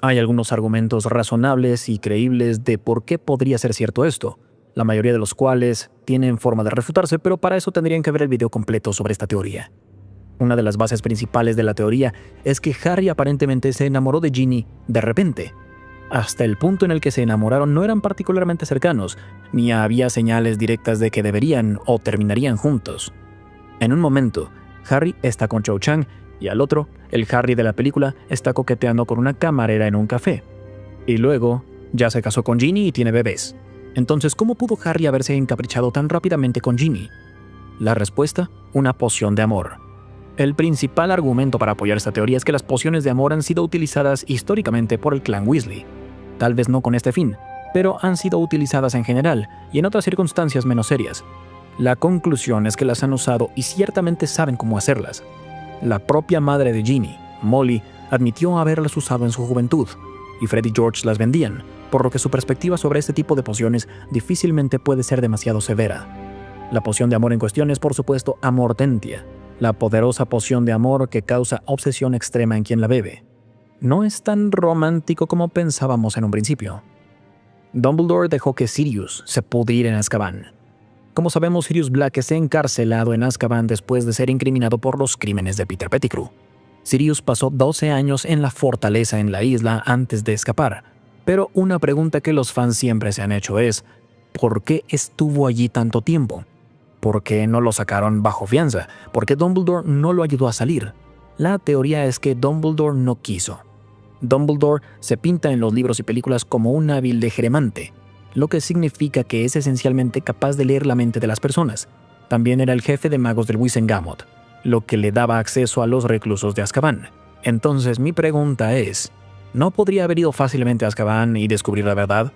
Hay algunos argumentos razonables y creíbles de por qué podría ser cierto esto, la mayoría de los cuales tienen forma de refutarse, pero para eso tendrían que ver el video completo sobre esta teoría. Una de las bases principales de la teoría es que Harry aparentemente se enamoró de Ginny de repente. Hasta el punto en el que se enamoraron no eran particularmente cercanos, ni había señales directas de que deberían o terminarían juntos. En un momento, Harry está con Cho Chang y al otro, el Harry de la película está coqueteando con una camarera en un café. Y luego, ya se casó con Ginny y tiene bebés. Entonces, ¿cómo pudo Harry haberse encaprichado tan rápidamente con Ginny? La respuesta, una poción de amor. El principal argumento para apoyar esta teoría es que las pociones de amor han sido utilizadas históricamente por el clan Weasley. Tal vez no con este fin, pero han sido utilizadas en general y en otras circunstancias menos serias. La conclusión es que las han usado y ciertamente saben cómo hacerlas. La propia madre de Ginny, Molly, admitió haberlas usado en su juventud, y Fred y George las vendían, por lo que su perspectiva sobre este tipo de pociones difícilmente puede ser demasiado severa. La poción de amor en cuestión es, por supuesto, Amortentia, la poderosa poción de amor que causa obsesión extrema en quien la bebe. No es tan romántico como pensábamos en un principio. Dumbledore dejó que Sirius se pudriera en Azkaban. Como sabemos, Sirius Black es encarcelado en Azkaban después de ser incriminado por los crímenes de Peter Pettigrew. Sirius pasó 12 años en la fortaleza en la isla antes de escapar, pero una pregunta que los fans siempre se han hecho es ¿por qué estuvo allí tanto tiempo? ¿Por qué no lo sacaron bajo fianza? ¿Por qué Dumbledore no lo ayudó a salir? La teoría es que Dumbledore no quiso. Dumbledore se pinta en los libros y películas como un hábil legeremante, lo que significa que es esencialmente capaz de leer la mente de las personas. También era el jefe de magos del Wizengamot, lo que le daba acceso a los reclusos de Azkaban. Entonces mi pregunta es, ¿no podría haber ido fácilmente a Azkaban y descubrir la verdad?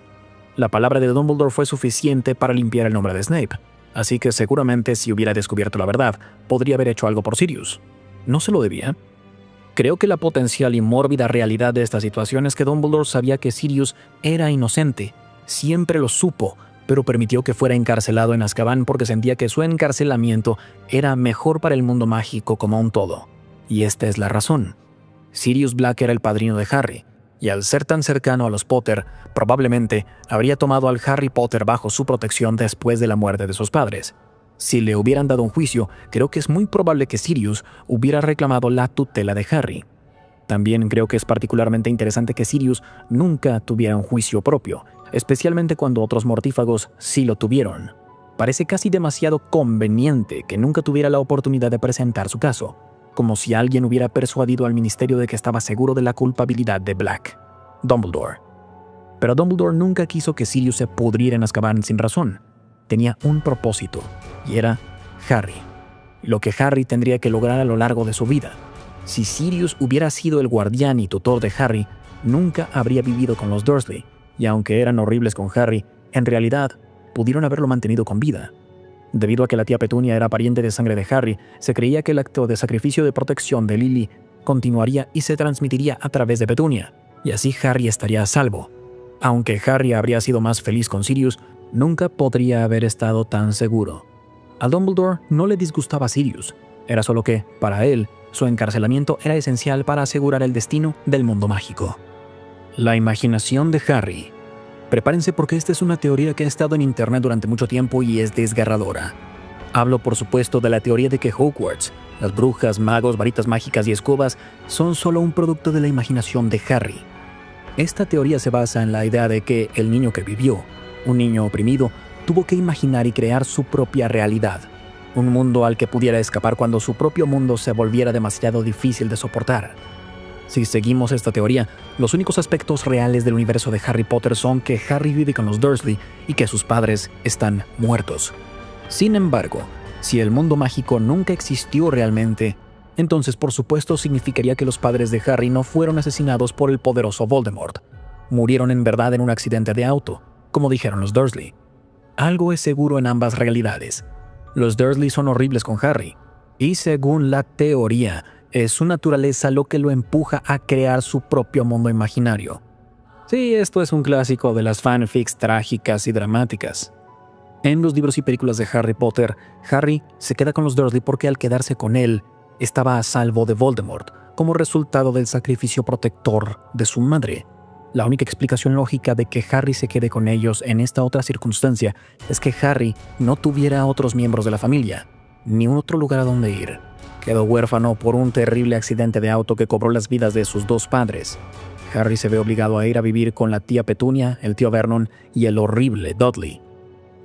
La palabra de Dumbledore fue suficiente para limpiar el nombre de Snape, así que seguramente si hubiera descubierto la verdad, podría haber hecho algo por Sirius. ¿No se lo debía? Creo que la potencial y mórbida realidad de esta situación es que Dumbledore sabía que Sirius era inocente. Siempre lo supo, pero permitió que fuera encarcelado en Azkaban porque sentía que su encarcelamiento era mejor para el mundo mágico como un todo. Y esta es la razón. Sirius Black era el padrino de Harry, y al ser tan cercano a los Potter, probablemente habría tomado al Harry Potter bajo su protección después de la muerte de sus padres. Si le hubieran dado un juicio, creo que es muy probable que Sirius hubiera reclamado la tutela de Harry. También creo que es particularmente interesante que Sirius nunca tuviera un juicio propio, especialmente cuando otros mortífagos sí lo tuvieron. Parece casi demasiado conveniente que nunca tuviera la oportunidad de presentar su caso, como si alguien hubiera persuadido al ministerio de que estaba seguro de la culpabilidad de Black, Dumbledore. Pero Dumbledore nunca quiso que Sirius se pudriera en Azkaban sin razón. Tenía un propósito, y era Harry. Lo que Harry tendría que lograr a lo largo de su vida. Si Sirius hubiera sido el guardián y tutor de Harry, nunca habría vivido con los Dursley, y aunque eran horribles con Harry, en realidad pudieron haberlo mantenido con vida. Debido a que la tía Petunia era pariente de sangre de Harry, se creía que el acto de sacrificio de protección de Lily continuaría y se transmitiría a través de Petunia, y así Harry estaría a salvo. Aunque Harry habría sido más feliz con Sirius, nunca podría haber estado tan seguro. A Dumbledore no le disgustaba Sirius, era solo que, para él, su encarcelamiento era esencial para asegurar el destino del mundo mágico. La imaginación de Harry. Prepárense porque esta es una teoría que ha estado en internet durante mucho tiempo y es desgarradora. Hablo por supuesto de la teoría de que Hogwarts, las brujas, magos, varitas mágicas y escobas son solo un producto de la imaginación de Harry. Esta teoría se basa en la idea de que el niño que vivió, un niño oprimido, tuvo que imaginar y crear su propia realidad, un mundo al que pudiera escapar cuando su propio mundo se volviera demasiado difícil de soportar. Si seguimos esta teoría, los únicos aspectos reales del universo de Harry Potter son que Harry vive con los Dursley y que sus padres están muertos. Sin embargo, si el mundo mágico nunca existió realmente, entonces por supuesto significaría que los padres de Harry no fueron asesinados por el poderoso Voldemort. Murieron en verdad en un accidente de auto, como dijeron los Dursley. Algo es seguro en ambas realidades. Los Dursley son horribles con Harry, y según la teoría, es su naturaleza lo que lo empuja a crear su propio mundo imaginario. Sí, esto es un clásico de las fanfics trágicas y dramáticas. En los libros y películas de Harry Potter, Harry se queda con los Dursley porque al quedarse con él, estaba a salvo de Voldemort, como resultado del sacrificio protector de su madre. La única explicación lógica de que Harry se quede con ellos en esta otra circunstancia es que Harry no tuviera otros miembros de la familia, ni un otro lugar a donde ir. Quedó huérfano por un terrible accidente de auto que cobró las vidas de sus dos padres. Harry se ve obligado a ir a vivir con la tía Petunia, el tío Vernon y el horrible Dudley.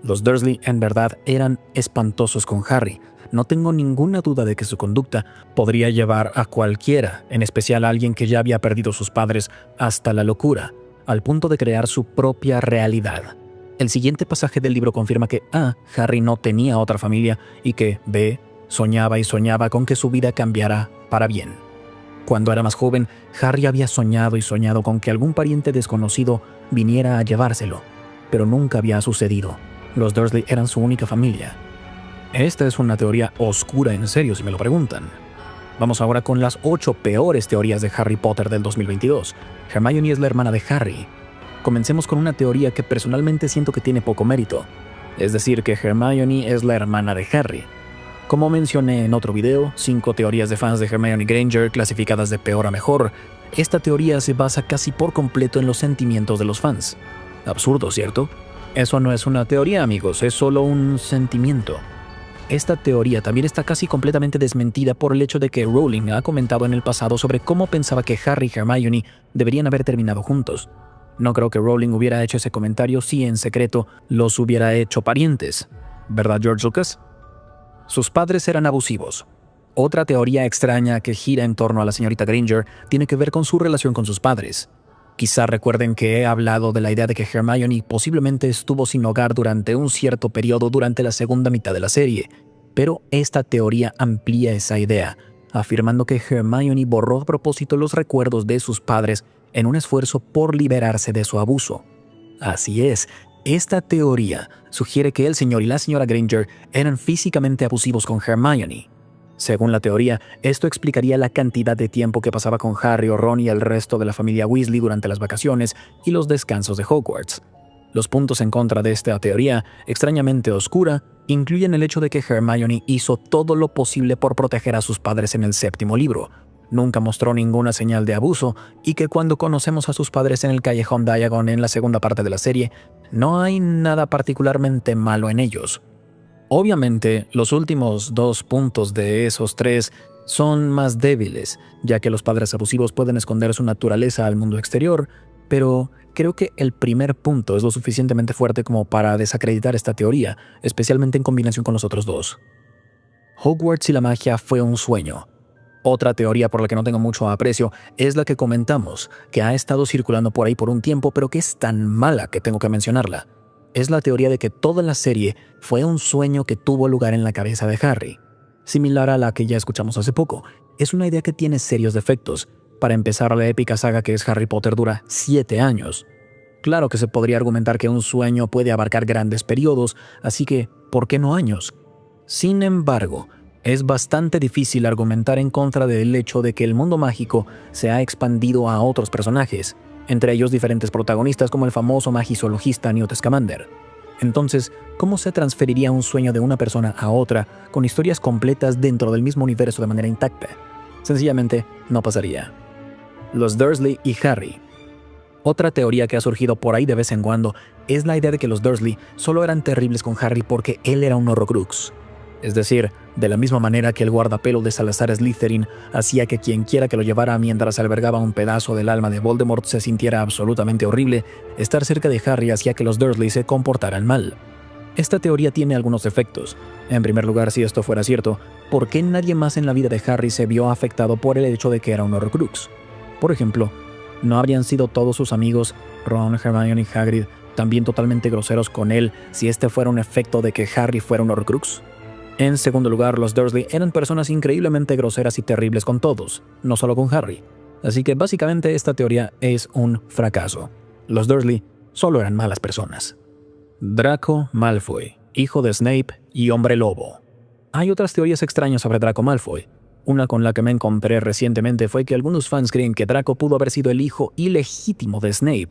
Los Dursley en verdad eran espantosos con Harry. No tengo ninguna duda de que su conducta podría llevar a cualquiera, en especial a alguien que ya había perdido sus padres, hasta la locura, al punto de crear su propia realidad. El siguiente pasaje del libro confirma que A. Harry no tenía otra familia y que B. soñaba y soñaba con que su vida cambiara para bien. Cuando era más joven, Harry había soñado y soñado con que algún pariente desconocido viniera a llevárselo, pero nunca había sucedido. Los Dursley eran su única familia. Esta es una teoría oscura en serio, si me lo preguntan. Vamos ahora con las 8 peores teorías de Harry Potter del 2022. Hermione es la hermana de Harry. Comencemos con una teoría que personalmente siento que tiene poco mérito, es decir, que Hermione es la hermana de Harry. Como mencioné en otro video, 5 teorías de fans de Hermione Granger clasificadas de peor a mejor. Esta teoría se basa casi por completo en los sentimientos de los fans. Absurdo, ¿cierto? Eso no es una teoría, amigos, es solo un sentimiento. Esta teoría también está casi completamente desmentida por el hecho de que Rowling ha comentado en el pasado sobre cómo pensaba que Harry y Hermione deberían haber terminado juntos. No creo que Rowling hubiera hecho ese comentario si en secreto los hubiera hecho parientes. ¿Verdad, George Lucas? Sus padres eran abusivos. Otra teoría extraña que gira en torno a la señorita Granger tiene que ver con su relación con sus padres. Quizá recuerden que he hablado de la idea de que Hermione posiblemente estuvo sin hogar durante un cierto periodo durante la segunda mitad de la serie, pero esta teoría amplía esa idea, afirmando que Hermione borró a propósito los recuerdos de sus padres en un esfuerzo por liberarse de su abuso. Así es, esta teoría sugiere que el señor y la señora Granger eran físicamente abusivos con Hermione. Según la teoría, esto explicaría la cantidad de tiempo que pasaba con Harry o Ron y el resto de la familia Weasley durante las vacaciones y los descansos de Hogwarts. Los puntos en contra de esta teoría, extrañamente oscura, incluyen el hecho de que Hermione hizo todo lo posible por proteger a sus padres en el 7º libro. Nunca mostró ninguna señal de abuso y que cuando conocemos a sus padres en el Callejón Diagon en la segunda parte de la serie, no hay nada particularmente malo en ellos. Obviamente, los últimos 2 puntos de esos 3 son más débiles, ya que los padres abusivos pueden esconder su naturaleza al mundo exterior, pero creo que el primer punto es lo suficientemente fuerte como para desacreditar esta teoría, especialmente en combinación con los otros 2. Hogwarts y la magia fue un sueño. Otra teoría por la que no tengo mucho aprecio es la que comentamos, que ha estado circulando por ahí por un tiempo, pero que es tan mala que tengo que mencionarla. Es la teoría de que toda la serie fue un sueño que tuvo lugar en la cabeza de Harry. Similar a la que ya escuchamos hace poco, es una idea que tiene serios defectos. Para empezar, la épica saga que es Harry Potter dura 7 años. Claro que se podría argumentar que un sueño puede abarcar grandes periodos, así que, ¿por qué no años? Sin embargo, es bastante difícil argumentar en contra del hecho de que el mundo mágico se ha expandido a otros personajes, entre ellos diferentes protagonistas como el famoso magizoologista Newt Scamander. Entonces, ¿cómo se transferiría un sueño de una persona a otra con historias completas dentro del mismo universo de manera intacta? Sencillamente, no pasaría. Los Dursley y Harry. Otra teoría que ha surgido por ahí de vez en cuando es la idea de que los Dursley solo eran terribles con Harry porque él era un Horrocrux. Es decir, de la misma manera que el guardapelo de Salazar Slytherin hacía que quien quiera que lo llevara mientras albergaba un pedazo del alma de Voldemort se sintiera absolutamente horrible, estar cerca de Harry hacía que los Dursley se comportaran mal. Esta teoría tiene algunos defectos. En primer lugar, si esto fuera cierto, ¿por qué nadie más en la vida de Harry se vio afectado por el hecho de que era un Horcrux? Por ejemplo, ¿no habrían sido todos sus amigos, Ron, Hermione y Hagrid, también totalmente groseros con él si este fuera un efecto de que Harry fuera un Horcrux? En segundo lugar, los Dursley eran personas increíblemente groseras y terribles con todos, no solo con Harry. Así que básicamente esta teoría es un fracaso. Los Dursley solo eran malas personas. Draco Malfoy, hijo de Snape y hombre lobo. Hay otras teorías extrañas sobre Draco Malfoy. Una con la que me encontré recientemente fue que algunos fans creen que Draco pudo haber sido el hijo ilegítimo de Snape.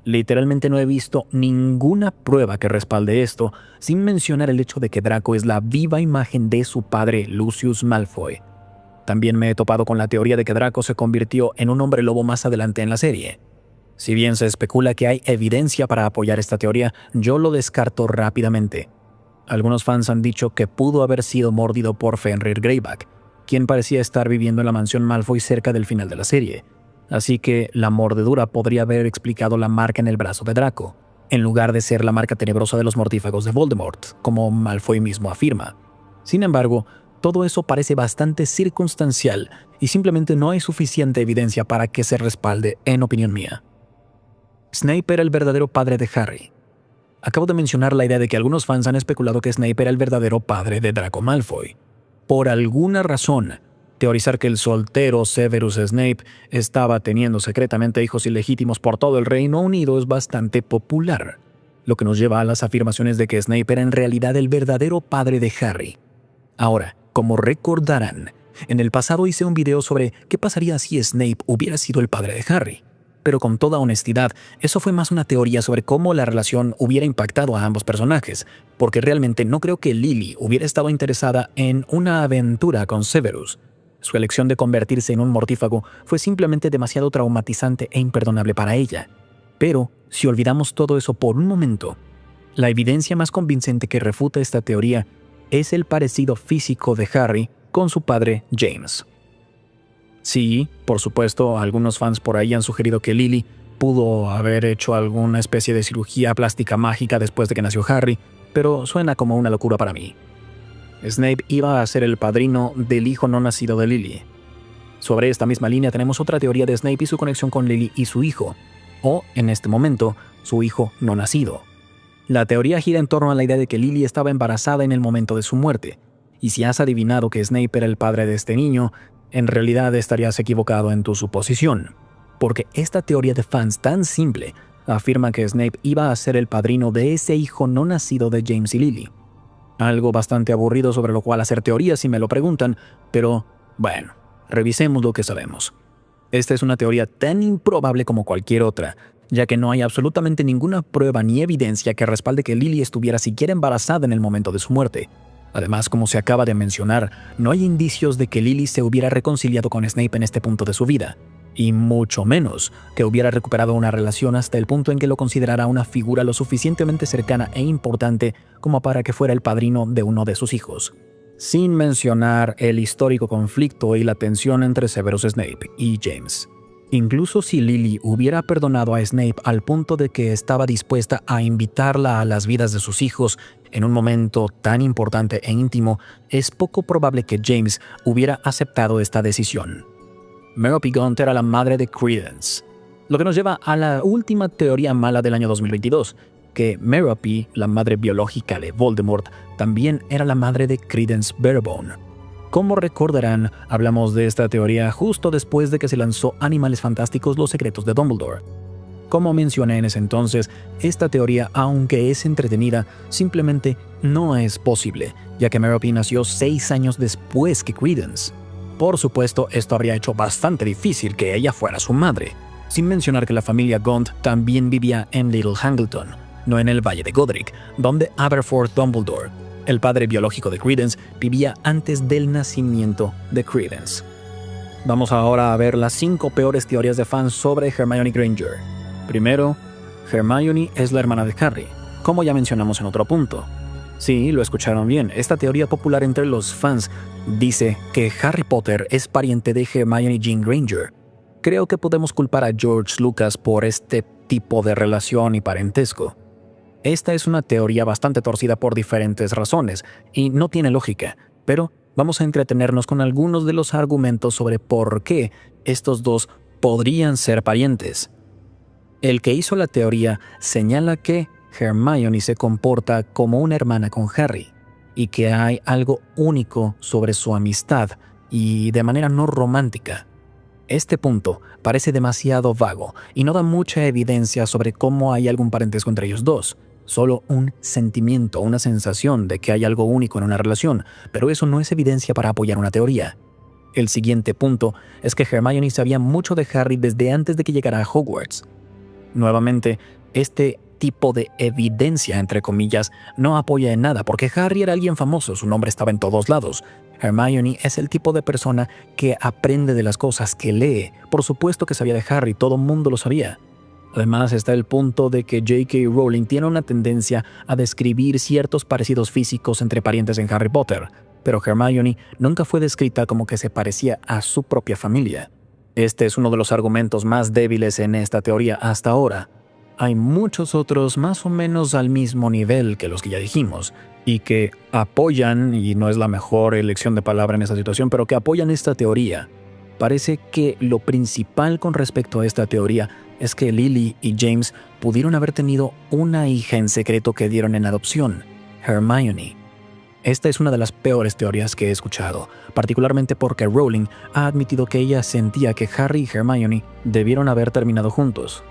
Literalmente no he visto ninguna prueba que respalde esto, sin mencionar el hecho de que Draco es la viva imagen de su padre, Lucius Malfoy. También me he topado con la teoría de que Draco se convirtió en un hombre lobo más adelante en la serie. Si bien se especula que hay evidencia para apoyar esta teoría, yo lo descarto rápidamente. Algunos fans han dicho que pudo haber sido mordido por Fenrir Greyback, quien parecía estar viviendo en la mansión Malfoy cerca del final de la serie. Así que la mordedura podría haber explicado la marca en el brazo de Draco, en lugar de ser la marca tenebrosa de los mortífagos de Voldemort, como Malfoy mismo afirma. Sin embargo, todo eso parece bastante circunstancial y simplemente no hay suficiente evidencia para que se respalde, en opinión mía. Snape era el verdadero padre de Harry. Acabo de mencionar la idea de que algunos fans han especulado que Snape era el verdadero padre de Draco Malfoy. Por alguna razón, teorizar que el soltero Severus Snape estaba teniendo secretamente hijos ilegítimos por todo el Reino Unido es bastante popular, lo que nos lleva a las afirmaciones de que Snape era en realidad el verdadero padre de Harry. Ahora, como recordarán, en el pasado hice un video sobre qué pasaría si Snape hubiera sido el padre de Harry. Pero con toda honestidad, eso fue más una teoría sobre cómo la relación hubiera impactado a ambos personajes, porque realmente no creo que Lily hubiera estado interesada en una aventura con Severus. Su elección de convertirse en un mortífago fue simplemente demasiado traumatizante e imperdonable para ella. Pero, si olvidamos todo eso por un momento, la evidencia más convincente que refuta esta teoría es el parecido físico de Harry con su padre James. Sí, por supuesto, algunos fans por ahí han sugerido que Lily pudo haber hecho alguna especie de cirugía plástica mágica después de que nació Harry, pero suena como una locura para mí. Snape iba a ser el padrino del hijo no nacido de Lily. Sobre esta misma línea tenemos otra teoría de Snape y su conexión con Lily y su hijo, o, en este momento, su hijo no nacido. La teoría gira en torno a la idea de que Lily estaba embarazada en el momento de su muerte, y si has adivinado que Snape era el padre de este niño, en realidad estarías equivocado en tu suposición, porque esta teoría de fans tan simple afirma que Snape iba a ser el padrino de ese hijo no nacido de James y Lily. Algo bastante aburrido sobre lo cual hacer teorías si me lo preguntan, pero bueno, revisemos lo que sabemos. Esta es una teoría tan improbable como cualquier otra, ya que no hay absolutamente ninguna prueba ni evidencia que respalde que Lily estuviera siquiera embarazada en el momento de su muerte. Además, como se acaba de mencionar, no hay indicios de que Lily se hubiera reconciliado con Snape en este punto de su vida, y mucho menos que hubiera recuperado una relación hasta el punto en que lo considerara una figura lo suficientemente cercana e importante como para que fuera el padrino de uno de sus hijos. Sin mencionar el histórico conflicto y la tensión entre Severus Snape y James. Incluso si Lily hubiera perdonado a Snape al punto de que estaba dispuesta a invitarla a las vidas de sus hijos en un momento tan importante e íntimo, es poco probable que James hubiera aceptado esta decisión. Merope Gaunt era la madre de Credence, lo que nos lleva a la última teoría mala del año 2022, que Merope, la madre biológica de Voldemort, también era la madre de Credence Barebone. Como recordarán, hablamos de esta teoría justo después de que se lanzó Animales Fantásticos: Los Secretos de Dumbledore. Como mencioné en ese entonces, esta teoría, aunque es entretenida, simplemente no es posible, ya que Merope nació 6 años después que Credence. Por supuesto, esto habría hecho bastante difícil que ella fuera su madre, sin mencionar que la familia Gaunt también vivía en Little Hangleton, no en el Valle de Godric, donde Aberforth Dumbledore, el padre biológico de Credence, vivía antes del nacimiento de Credence. Vamos ahora a ver las 5 peores teorías de fans sobre Hermione Granger. Primero, Hermione es la hermana de Harry, como ya mencionamos en otro punto. Sí, lo escucharon bien, esta teoría popular entre los fans dice que Harry Potter es pariente de Hermione Jean Granger. Creo que podemos culpar a George Lucas por este tipo de relación y parentesco. Esta es una teoría bastante torcida por diferentes razones y no tiene lógica, pero vamos a entretenernos con algunos de los argumentos sobre por qué estos dos podrían ser parientes. El que hizo la teoría señala que Hermione se comporta como una hermana con Harry y que hay algo único sobre su amistad y de manera no romántica. Este punto parece demasiado vago y no da mucha evidencia sobre cómo hay algún parentesco entre ellos dos. Solo un sentimiento, una sensación de que hay algo único en una relación, pero eso no es evidencia para apoyar una teoría. El siguiente punto es que Hermione sabía mucho de Harry desde antes de que llegara a Hogwarts. Nuevamente, este tipo de evidencia, entre comillas, no apoya en nada, porque Harry era alguien famoso, su nombre estaba en todos lados. Hermione es el tipo de persona que aprende de las cosas, que lee. Por supuesto que sabía de Harry, todo el mundo lo sabía. Además está el punto de que J.K. Rowling tiene una tendencia a describir ciertos parecidos físicos entre parientes en Harry Potter, pero Hermione nunca fue descrita como que se parecía a su propia familia. Este es uno de los argumentos más débiles en esta teoría hasta ahora. Hay muchos otros más o menos al mismo nivel que los que ya dijimos, y que apoyan, y no es la mejor elección de palabra en esta situación, pero que apoyan esta teoría. Parece que lo principal con respecto a esta teoría es que Lily y James pudieron haber tenido una hija en secreto que dieron en adopción, Hermione. Esta es una de las peores teorías que he escuchado, particularmente porque Rowling ha admitido que ella sentía que Harry y Hermione debieron haber terminado juntos.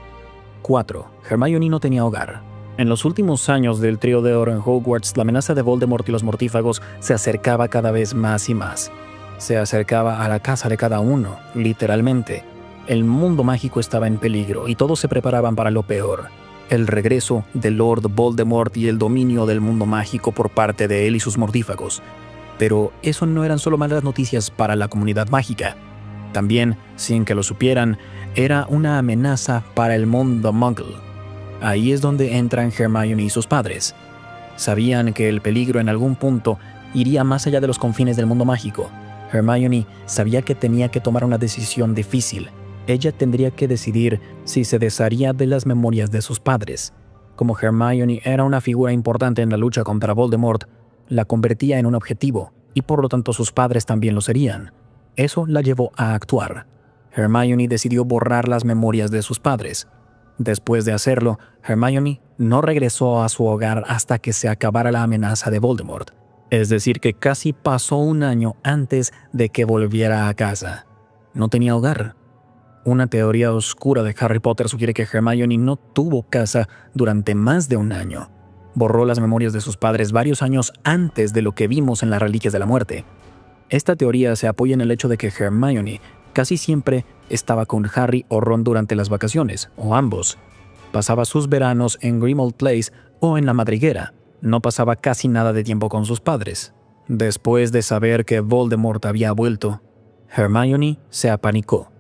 4. Hermione no tenía hogar. En los últimos años del Trío de Oro en Hogwarts, la amenaza de Voldemort y los mortífagos se acercaba cada vez más y más. Se acercaba a la casa de cada uno, literalmente. El mundo mágico estaba en peligro y todos se preparaban para lo peor: el regreso de Lord Voldemort y el dominio del mundo mágico por parte de él y sus mortífagos. Pero eso no eran solo malas noticias para la comunidad mágica. También, sin que lo supieran, era una amenaza para el mundo Muggle. Ahí es donde entran Hermione y sus padres. Sabían que el peligro en algún punto iría más allá de los confines del mundo mágico. Hermione sabía que tenía que tomar una decisión difícil. Ella tendría que decidir si se desharía de las memorias de sus padres. Como Hermione era una figura importante en la lucha contra Voldemort, la convertía en un objetivo, y por lo tanto sus padres también lo serían. Eso la llevó a actuar. Hermione decidió borrar las memorias de sus padres. Después de hacerlo, Hermione no regresó a su hogar hasta que se acabara la amenaza de Voldemort. Es decir, que casi pasó un año antes de que volviera a casa. No tenía hogar. Una teoría oscura de Harry Potter sugiere que Hermione no tuvo casa durante más de un año. Borró las memorias de sus padres varios años antes de lo que vimos en las Reliquias de la Muerte. Esta teoría se apoya en el hecho de que Hermione casi siempre estaba con Harry o Ron durante las vacaciones, o ambos. Pasaba sus veranos en Grimmauld Place o en la madriguera. No pasaba casi nada de tiempo con sus padres. Después de saber que Voldemort había vuelto, Hermione se apanicó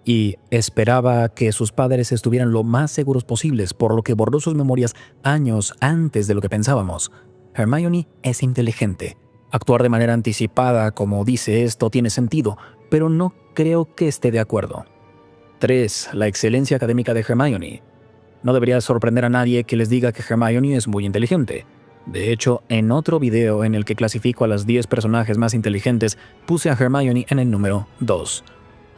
y esperaba que sus padres estuvieran lo más seguros posibles, por lo que borró sus memorias años antes de lo que pensábamos. Hermione es inteligente. Actuar de manera anticipada, como dice esto, tiene sentido, pero no creo que esté de acuerdo. 3. La excelencia académica de Hermione. No debería sorprender a nadie que les diga que Hermione es muy inteligente. De hecho, en otro video en el que clasifico a las 10 personajes más inteligentes, puse a Hermione en el número 2.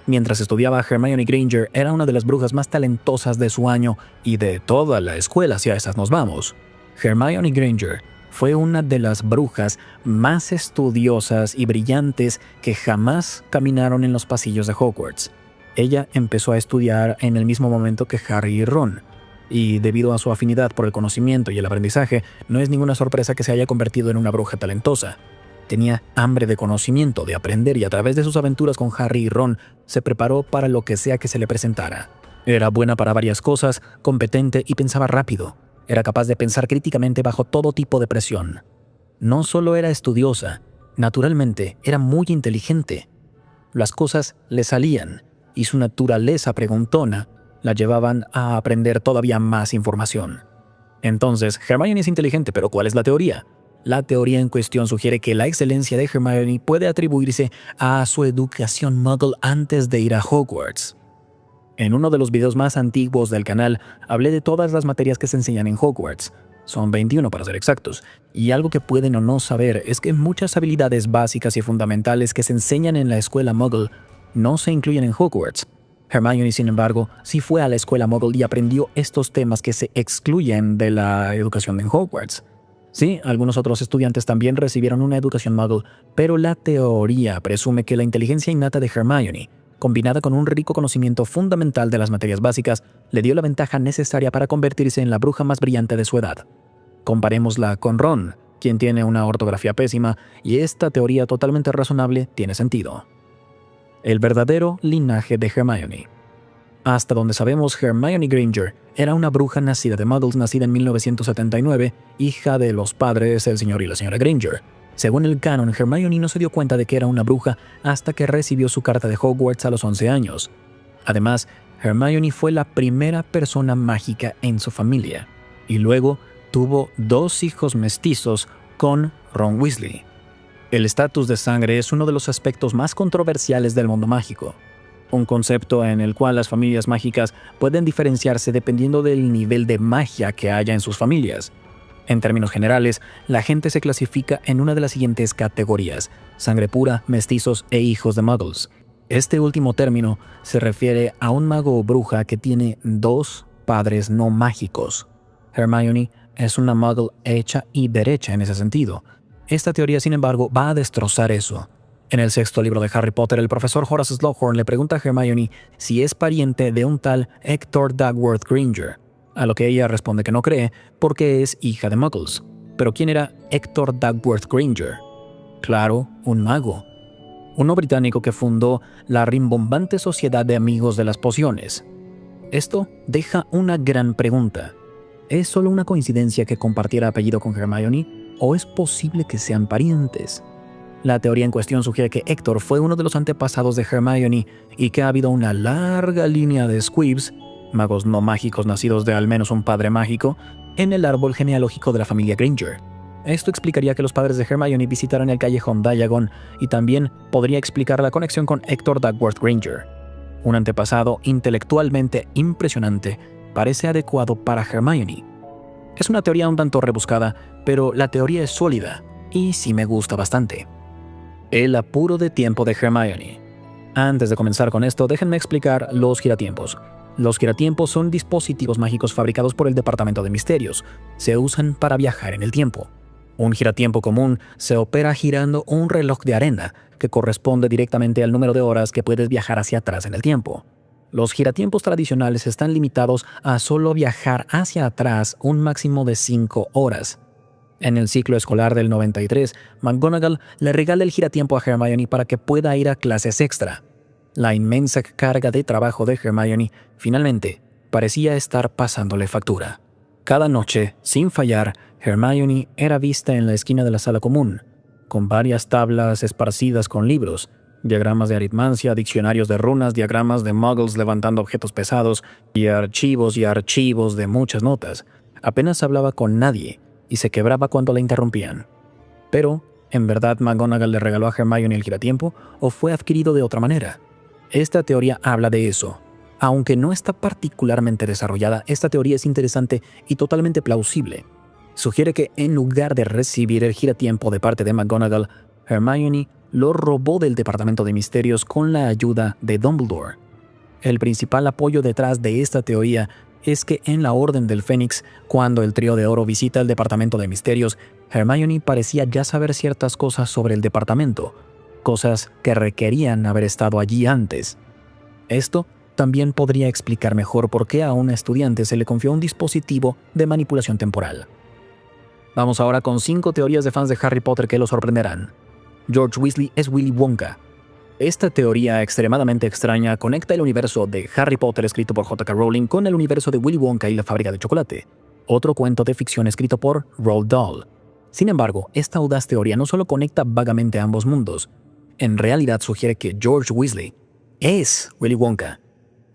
Mientras estudiaba, Hermione Granger era una de las brujas más talentosas de su año y de toda la escuela, si a esas nos vamos. Hermione Granger fue una de las brujas más estudiosas y brillantes que jamás caminaron en los pasillos de Hogwarts. Ella empezó a estudiar en el mismo momento que Harry y Ron, y debido a su afinidad por el conocimiento y el aprendizaje, no es ninguna sorpresa que se haya convertido en una bruja talentosa. Tenía hambre de conocimiento, de aprender, y a través de sus aventuras con Harry y Ron, se preparó para lo que sea que se le presentara. Era buena para varias cosas, competente y pensaba rápido. Era capaz de pensar críticamente bajo todo tipo de presión. No solo era estudiosa, naturalmente era muy inteligente. Las cosas le salían, y su naturaleza preguntona la llevaban a aprender todavía más información. Entonces, Hermione es inteligente, pero ¿cuál es la teoría? La teoría en cuestión sugiere que la excelencia de Hermione puede atribuirse a su educación Muggle antes de ir a Hogwarts. En uno de los videos más antiguos del canal, hablé de todas las materias que se enseñan en Hogwarts. Son 21 para ser exactos. Y algo que pueden o no saber es que muchas habilidades básicas y fundamentales que se enseñan en la escuela Muggle no se incluyen en Hogwarts. Hermione, sin embargo, sí fue a la escuela Muggle y aprendió estos temas que se excluyen de la educación en Hogwarts. Sí, algunos otros estudiantes también recibieron una educación Muggle, pero la teoría presume que la inteligencia innata de Hermione, combinada con un rico conocimiento fundamental de las materias básicas, le dio la ventaja necesaria para convertirse en la bruja más brillante de su edad. Comparémosla con Ron, quien tiene una ortografía pésima, y esta teoría totalmente razonable tiene sentido. El verdadero linaje de Hermione. Hasta donde sabemos, Hermione Granger era una bruja nacida de Muggles, nacida en 1979, hija de los padres, el señor y la señora Granger. Según el canon, Hermione no se dio cuenta de que era una bruja hasta que recibió su carta de Hogwarts a los 11 años. Además, Hermione fue la primera persona mágica en su familia, y luego tuvo 2 hijos mestizos con Ron Weasley. El estatus de sangre es uno de los aspectos más controversiales del mundo mágico. un concepto en el cual las familias mágicas pueden diferenciarse dependiendo del nivel de magia que haya en sus familias. En términos generales, la gente se clasifica en una de las siguientes categorías: sangre pura, mestizos e hijos de muggles. Este último término se refiere a un mago o bruja que tiene dos padres no mágicos. Hermione es una muggle hecha y derecha en ese sentido. Esta teoría, sin embargo, va a destrozar eso. En el sexto libro de Harry Potter, el profesor Horace Slughorn le pregunta a Hermione si es pariente de un tal Hector Dagworth Granger, a lo que ella responde que no cree porque es hija de muggles. ¿Pero quién era Hector Dagworth Granger? Claro, un mago. Uno británico que fundó la rimbombante Sociedad de Amigos de las Pociones. Esto deja una gran pregunta. ¿Es solo una coincidencia que compartiera apellido con Hermione o es posible que sean parientes? La teoría en cuestión sugiere que Héctor fue uno de los antepasados de Hermione y que ha habido una larga línea de Squibs, magos no mágicos nacidos de al menos un padre mágico, en el árbol genealógico de la familia Granger. Esto explicaría que los padres de Hermione visitaran el callejón Diagon y también podría explicar la conexión con Hector Dagworth Granger. Un antepasado intelectualmente impresionante parece adecuado para Hermione. Es una teoría un tanto rebuscada, pero la teoría es sólida y sí me gusta bastante. El apuro de tiempo de Hermione. Antes de comenzar con esto, déjenme explicar los giratiempos. Los giratiempos son dispositivos mágicos fabricados por el Departamento de Misterios. Se usan para viajar en el tiempo. Un giratiempo común se opera girando un reloj de arena, que corresponde directamente al número de horas que puedes viajar hacia atrás en el tiempo. Los giratiempos tradicionales están limitados a solo viajar hacia atrás un máximo de 5 horas. En el ciclo escolar del 93, McGonagall le regala el giratiempo a Hermione para que pueda ir a clases extra. La inmensa carga de trabajo de Hermione finalmente parecía estar pasándole factura. Cada noche, sin fallar, Hermione era vista en la esquina de la sala común, con varias tablas esparcidas con libros, diagramas de aritmancia, diccionarios de runas, diagramas de muggles levantando objetos pesados y archivos de muchas notas. Apenas hablaba con nadie y se quebraba cuando la interrumpían. Pero, ¿en verdad McGonagall le regaló a Hermione el giratiempo o fue adquirido de otra manera? Esta teoría habla de eso. Aunque no está particularmente desarrollada, esta teoría es interesante y totalmente plausible. Sugiere que en lugar de recibir el giratiempo de parte de McGonagall, Hermione lo robó del Departamento de Misterios con la ayuda de Dumbledore. El principal apoyo detrás de esta teoría es que en la Orden del Fénix, cuando el Trío de Oro visita el Departamento de Misterios, Hermione parecía ya saber ciertas cosas sobre el departamento, cosas que requerían haber estado allí antes. Esto también podría explicar mejor por qué a una estudiante se le confió un dispositivo de manipulación temporal. Vamos ahora con 5 teorías de fans de Harry Potter que lo sorprenderán. George Weasley es Willy Wonka. Esta teoría extremadamente extraña conecta el universo de Harry Potter escrito por J.K. Rowling con el universo de Willy Wonka y la fábrica de chocolate, otro cuento de ficción escrito por Roald Dahl. Sin embargo, esta audaz teoría no solo conecta vagamente ambos mundos, en realidad sugiere que George Weasley es Willy Wonka.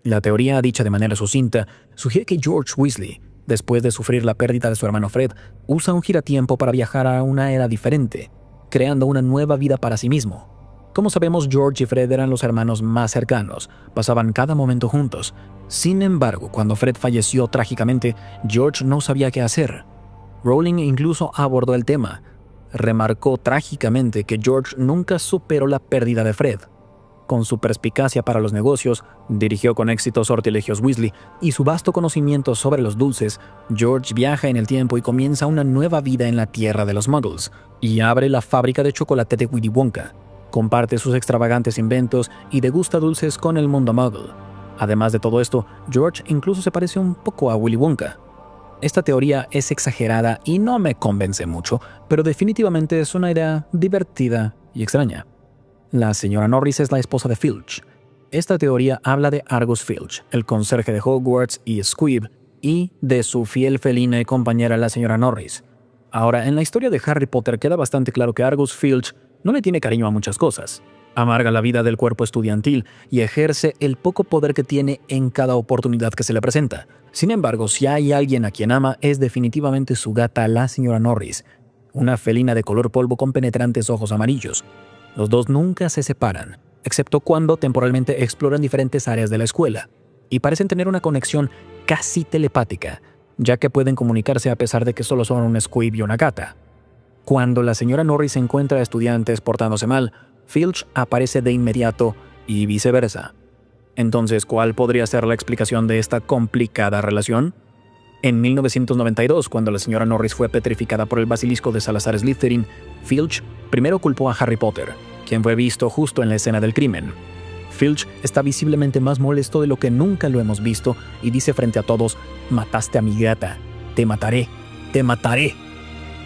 La teoría, dicha de manera sucinta, sugiere que George Weasley, después de sufrir la pérdida de su hermano Fred, usa un giratiempo para viajar a una era diferente, creando una nueva vida para sí mismo. Como sabemos, George y Fred eran los hermanos más cercanos, pasaban cada momento juntos. Sin embargo, cuando Fred falleció trágicamente, George no sabía qué hacer. Rowling incluso abordó el tema. Remarcó trágicamente que George nunca superó la pérdida de Fred. Con su perspicacia para los negocios, dirigió con éxito Sortilegios Weasley y su vasto conocimiento sobre los dulces, George viaja en el tiempo y comienza una nueva vida en la tierra de los Muggles, y abre la fábrica de chocolate de Willy Wonka. Comparte sus extravagantes inventos y degusta dulces con el mundo Muggle. Además de todo esto, George incluso se parece un poco a Willy Wonka. Esta teoría es exagerada y no me convence mucho, pero definitivamente es una idea divertida y extraña. La señora Norris es la esposa de Filch. Esta teoría habla de Argus Filch, el conserje de Hogwarts y Squib, y de su fiel felina y compañera la señora Norris. Ahora, en la historia de Harry Potter queda bastante claro que Argus Filch no le tiene cariño a muchas cosas. Amarga la vida del cuerpo estudiantil y ejerce el poco poder que tiene en cada oportunidad que se le presenta. Sin embargo, si hay alguien a quien ama, es definitivamente su gata, la señora Norris, una felina de color polvo con penetrantes ojos amarillos. Los dos nunca se separan. excepto cuando temporalmente exploran diferentes áreas de la escuela, y parecen tener una conexión casi telepática, ya que pueden comunicarse a pesar de que solo son un squib y una gata. Cuando la señora Norris encuentra a estudiantes portándose mal, Filch aparece de inmediato y viceversa. Entonces, ¿cuál podría ser la explicación de esta complicada relación? En 1992, cuando la señora Norris fue petrificada por el basilisco de Salazar Slytherin, Filch primero culpó a Harry Potter, quien fue visto justo en la escena del crimen. Filch está visiblemente más molesto de lo que nunca lo hemos visto y dice frente a todos: «Mataste a mi gata. Te mataré. Te mataré».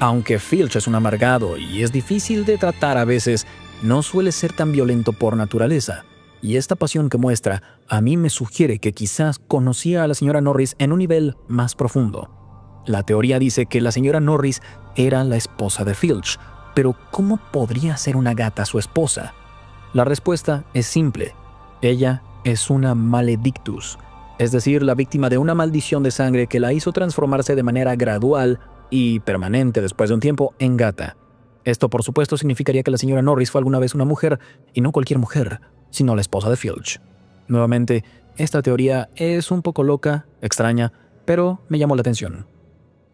Aunque Filch es un amargado y es difícil de tratar a veces, no suele ser tan violento por naturaleza. Y esta pasión que muestra a mí me sugiere que quizás conocía a la señora Norris en un nivel más profundo. La teoría dice que la señora Norris era la esposa de Filch, pero ¿cómo podría ser una gata su esposa? La respuesta es simple. Ella es una maledictus, es decir, la víctima de una maldición de sangre que la hizo transformarse de manera gradual y permanente después de un tiempo en gata. Esto, por supuesto, significaría que la señora Norris fue alguna vez una mujer, y no cualquier mujer, sino la esposa de Filch. Nuevamente, esta teoría es un poco loca, extraña, pero me llamó la atención.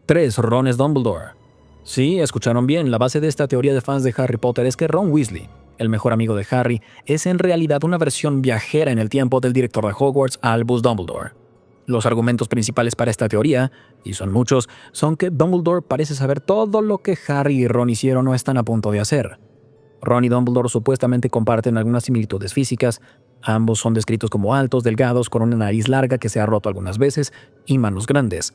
3. Ron es Dumbledore. Sí, escucharon bien, la base de esta teoría de fans de Harry Potter es que Ron Weasley, el mejor amigo de Harry, es en realidad una versión viajera en el tiempo del director de Hogwarts, Albus Dumbledore. Los argumentos principales para esta teoría, y son muchos, son que Dumbledore parece saber todo lo que Harry y Ron hicieron o están a punto de hacer. Ron y Dumbledore supuestamente comparten algunas similitudes físicas. Ambos son descritos como altos, delgados, con una nariz larga que se ha roto algunas veces y manos grandes.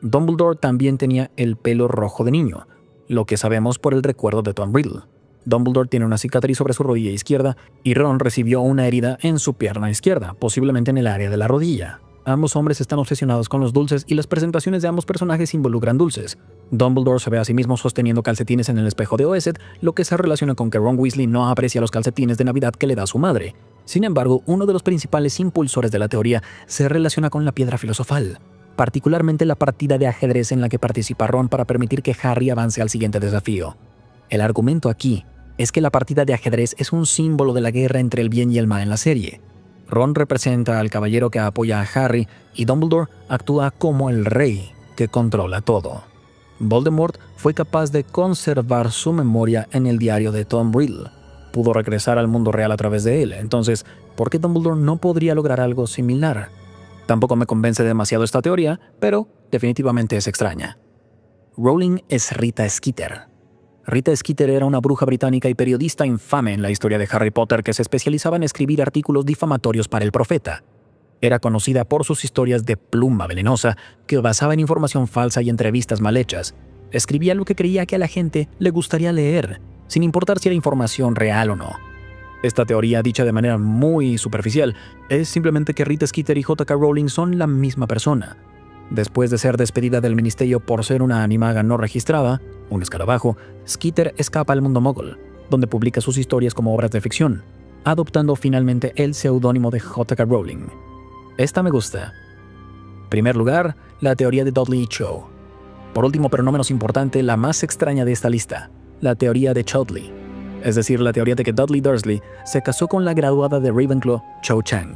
Dumbledore también tenía el pelo rojo de niño, lo que sabemos por el recuerdo de Tom Riddle. Dumbledore tiene una cicatriz sobre su rodilla izquierda y Ron recibió una herida en su pierna izquierda, posiblemente en el área de la rodilla. Ambos hombres están obsesionados con los dulces y las presentaciones de ambos personajes involucran dulces. Dumbledore se ve a sí mismo sosteniendo calcetines en el espejo de Oesed, lo que se relaciona con que Ron Weasley no aprecia los calcetines de Navidad que le da su madre. Sin embargo, uno de los principales impulsores de la teoría se relaciona con la piedra filosofal, particularmente la partida de ajedrez en la que participa Ron para permitir que Harry avance al siguiente desafío. El argumento aquí es que la partida de ajedrez es un símbolo de la guerra entre el bien y el mal en la serie. Ron representa al caballero que apoya a Harry y Dumbledore actúa como el rey que controla todo. Voldemort fue capaz de conservar su memoria en el diario de Tom Riddle. Pudo regresar al mundo real a través de él. Entonces, ¿por qué Dumbledore no podría lograr algo similar? Tampoco me convence demasiado esta teoría, pero definitivamente es extraña. Rowling es Rita Skeeter. Rita Skeeter era una bruja británica y periodista infame en la historia de Harry Potter que se especializaba en escribir artículos difamatorios para el profeta. Era conocida por sus historias de pluma venenosa que basaba en información falsa y entrevistas mal hechas. Escribía lo que creía que a la gente le gustaría leer, sin importar si era información real o no. Esta teoría, dicha de manera muy superficial, es simplemente que Rita Skeeter y J.K. Rowling son la misma persona. Después de ser despedida del ministerio por ser una animaga no registrada, un escarabajo, Skeeter escapa al mundo Muggle, donde publica sus historias como obras de ficción, adoptando finalmente el seudónimo de J.K. Rowling. Esta me gusta. Primer lugar, la teoría de Dudley y Cho. Por último, pero no menos importante, la más extraña de esta lista, la teoría de Chudley, es decir, la teoría de que Dudley Dursley se casó con la graduada de Ravenclaw, Cho Chang.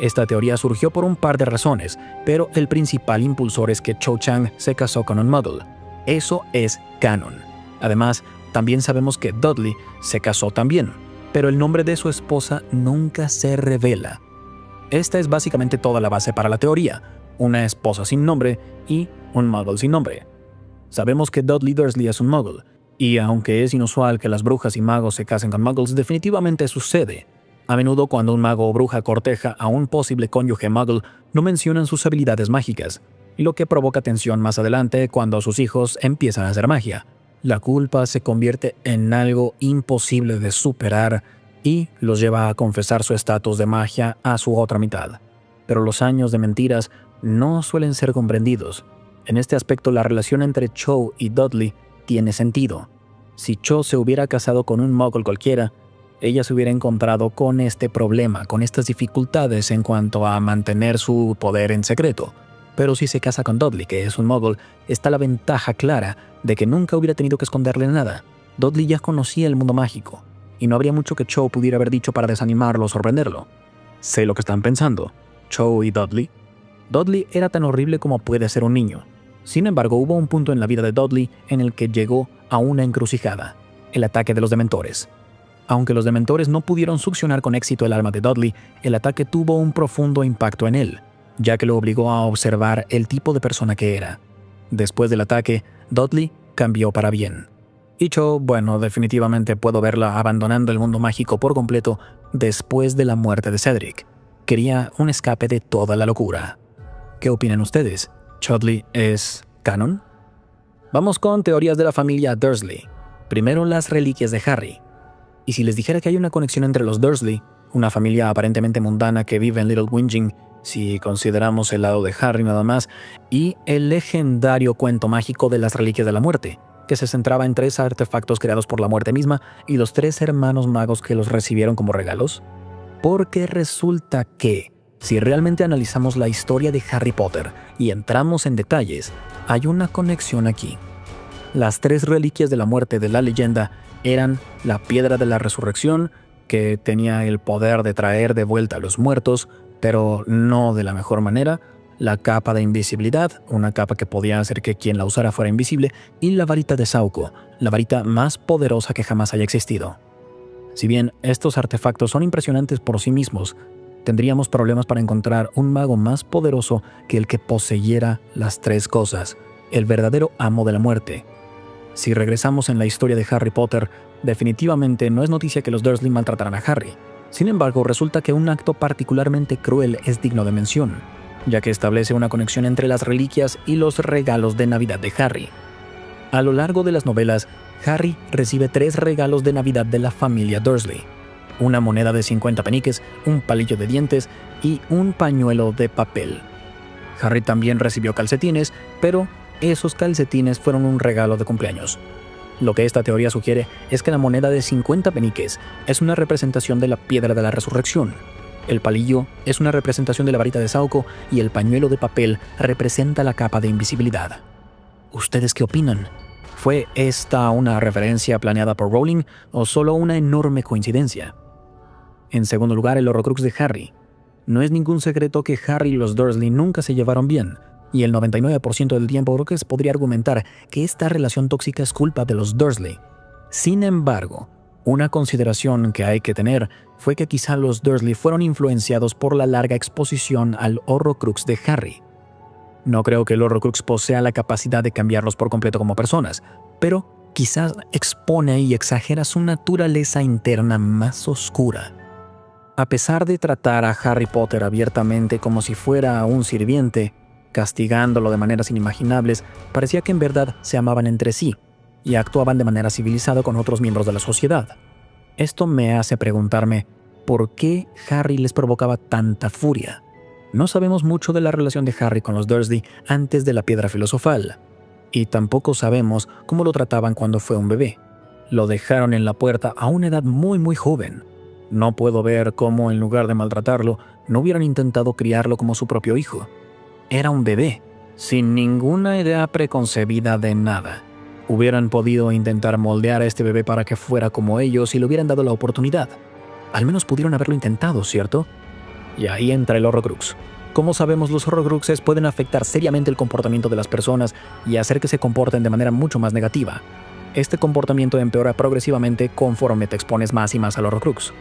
Esta teoría surgió por un par de razones, pero el principal impulsor es que Cho Chang se casó con un Muggle. Eso es canon. Además, también sabemos que Dudley se casó también, pero el nombre de su esposa nunca se revela. Esta es básicamente toda la base para la teoría, una esposa sin nombre y un Muggle sin nombre. Sabemos que Dudley Dursley es un Muggle, y aunque es inusual que las brujas y magos se casen con Muggles, definitivamente sucede. A menudo cuando un mago o bruja corteja a un posible cónyuge Muggle, no mencionan sus habilidades mágicas, lo que provoca tensión más adelante cuando sus hijos empiezan a hacer magia. La culpa se convierte en algo imposible de superar y los lleva a confesar su estatus de magia a su otra mitad. Pero los años de mentiras no suelen ser comprendidos. En este aspecto, la relación entre Cho y Dudley tiene sentido. Si Cho se hubiera casado con un Muggle cualquiera, ella se hubiera encontrado con este problema, con estas dificultades en cuanto a mantener su poder en secreto. Pero si se casa con Dudley, que es un Muggle, está la ventaja clara de que nunca hubiera tenido que esconderle nada. Dudley ya conocía el mundo mágico. y no habría mucho que Cho pudiera haber dicho para desanimarlo o sorprenderlo. Sé lo que están pensando. Cho y Dudley. Dudley era tan horrible como puede ser un niño. Sin embargo, hubo un punto en la vida de Dudley en el que llegó a una encrucijada: el ataque de los dementores. Aunque los dementores no pudieron succionar con éxito el alma de Dudley, el ataque tuvo un profundo impacto en él, ya que lo obligó a observar el tipo de persona que era. Después del ataque, Dudley cambió para bien. Y Cho, bueno, definitivamente puedo verla abandonando el mundo mágico por completo después de la muerte de Cedric. Quería un escape de toda la locura. ¿Qué opinan ustedes? ¿Chudley es canon? Vamos con teorías de la familia Dursley. Primero, las reliquias de Harry. Y si les dijera que hay una conexión entre los Dursley, una familia aparentemente mundana que vive en Little Whinging, si consideramos el lado de Harry nada más, y el legendario cuento mágico de las reliquias de la muerte, que se centraba en 3 artefactos creados por la muerte misma y los 3 hermanos magos que los recibieron como regalos? Porque resulta que, si realmente analizamos la historia de Harry Potter y entramos en detalles, hay una conexión aquí. Las 3 reliquias de la muerte de la leyenda eran la piedra de la resurrección, que tenía el poder de traer de vuelta a los muertos, pero no de la mejor manera; la capa de invisibilidad, una capa que podía hacer que quien la usara fuera invisible; y la varita de Sauco, la varita más poderosa que jamás haya existido. Si bien estos artefactos son impresionantes por sí mismos, tendríamos problemas para encontrar un mago más poderoso que el que poseyera las 3 cosas, el verdadero amo de la muerte. Si regresamos en la historia de Harry Potter, definitivamente no es noticia que los Dursley maltrataran a Harry. Sin embargo, resulta que un acto particularmente cruel es digno de mención, ya que establece una conexión entre las reliquias y los regalos de Navidad de Harry. A lo largo de las novelas, Harry recibe 3 regalos de Navidad de la familia Dursley: una moneda de 50 peniques, un palillo de dientes y un pañuelo de papel. Harry también recibió calcetines, pero esos calcetines fueron un regalo de cumpleaños. Lo que esta teoría sugiere es que la moneda de 50 peniques es una representación de la piedra de la resurrección, el palillo es una representación de la varita de Sauco y el pañuelo de papel representa la capa de invisibilidad. ¿Ustedes qué opinan? ¿Fue esta una referencia planeada por Rowling o solo una enorme coincidencia? En segundo lugar, el Horrocrux de Harry. No es ningún secreto que Harry y los Dursley nunca se llevaron bien, y el 99% del tiempo creo que se podría argumentar que esta relación tóxica es culpa de los Dursley. Sin embargo, una consideración que hay que tener fue que quizá los Dursley fueron influenciados por la larga exposición al Horrocrux de Harry. No creo que el Horrocrux posea la capacidad de cambiarlos por completo como personas, pero quizás expone y exagera su naturaleza interna más oscura. A pesar de tratar a Harry Potter abiertamente como si fuera un sirviente, castigándolo de maneras inimaginables, parecía que en verdad se amaban entre sí y actuaban de manera civilizada con otros miembros de la sociedad. Esto me hace preguntarme, ¿por qué Harry les provocaba tanta furia? No sabemos mucho de la relación de Harry con los Dursley antes de la piedra filosofal, y tampoco sabemos cómo lo trataban cuando fue un bebé. Lo dejaron en la puerta a una edad muy joven. No puedo ver cómo, en lugar de maltratarlo, no hubieran intentado criarlo como su propio hijo. Era un bebé, sin ninguna idea preconcebida de nada. Hubieran podido intentar moldear a este bebé para que fuera como ellos si le hubieran dado la oportunidad. Al menos pudieron haberlo intentado, ¿cierto? Y ahí entra el Horrocrux. Como sabemos, los Horrocruxes pueden afectar seriamente el comportamiento de las personas y hacer que se comporten de manera mucho más negativa. Este comportamiento empeora progresivamente conforme te expones más y más al Horrocrux.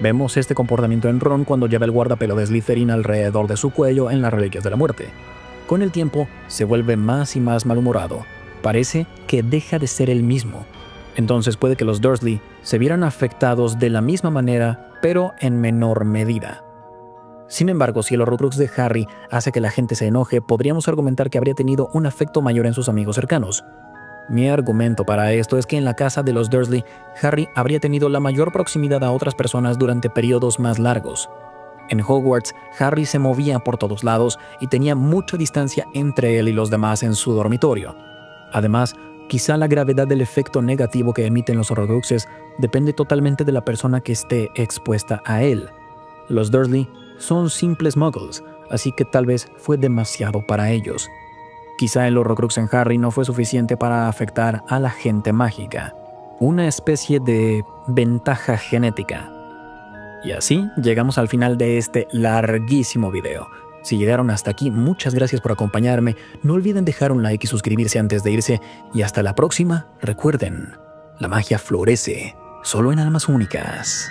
Vemos este comportamiento en Ron cuando lleva el guardapelo de Slytherin alrededor de su cuello en las Reliquias de la Muerte. Con el tiempo, se vuelve más y más malhumorado. Parece que deja de ser el mismo. Entonces puede que los Dursley se vieran afectados de la misma manera, pero en menor medida. Sin embargo, si el Horrocrux de Harry hace que la gente se enoje, podríamos argumentar que habría tenido un afecto mayor en sus amigos cercanos. Mi argumento para esto es que en la casa de los Dursley, Harry habría tenido la mayor proximidad a otras personas durante periodos más largos. En Hogwarts, Harry se movía por todos lados y tenía mucha distancia entre él y los demás en su dormitorio. Además, quizá la gravedad del efecto negativo que emiten los Horrocruxes depende totalmente de la persona que esté expuesta a él. Los Dursley son simples muggles, así que tal vez fue demasiado para ellos. Quizá el Horrocrux en Harry no fue suficiente para afectar a la gente mágica. una especie de ventaja genética. Y así llegamos al final de este larguísimo video. Si llegaron hasta aquí, muchas gracias por acompañarme. No olviden dejar un like y suscribirse antes de irse. Y hasta la próxima, recuerden, la magia florece solo en almas únicas.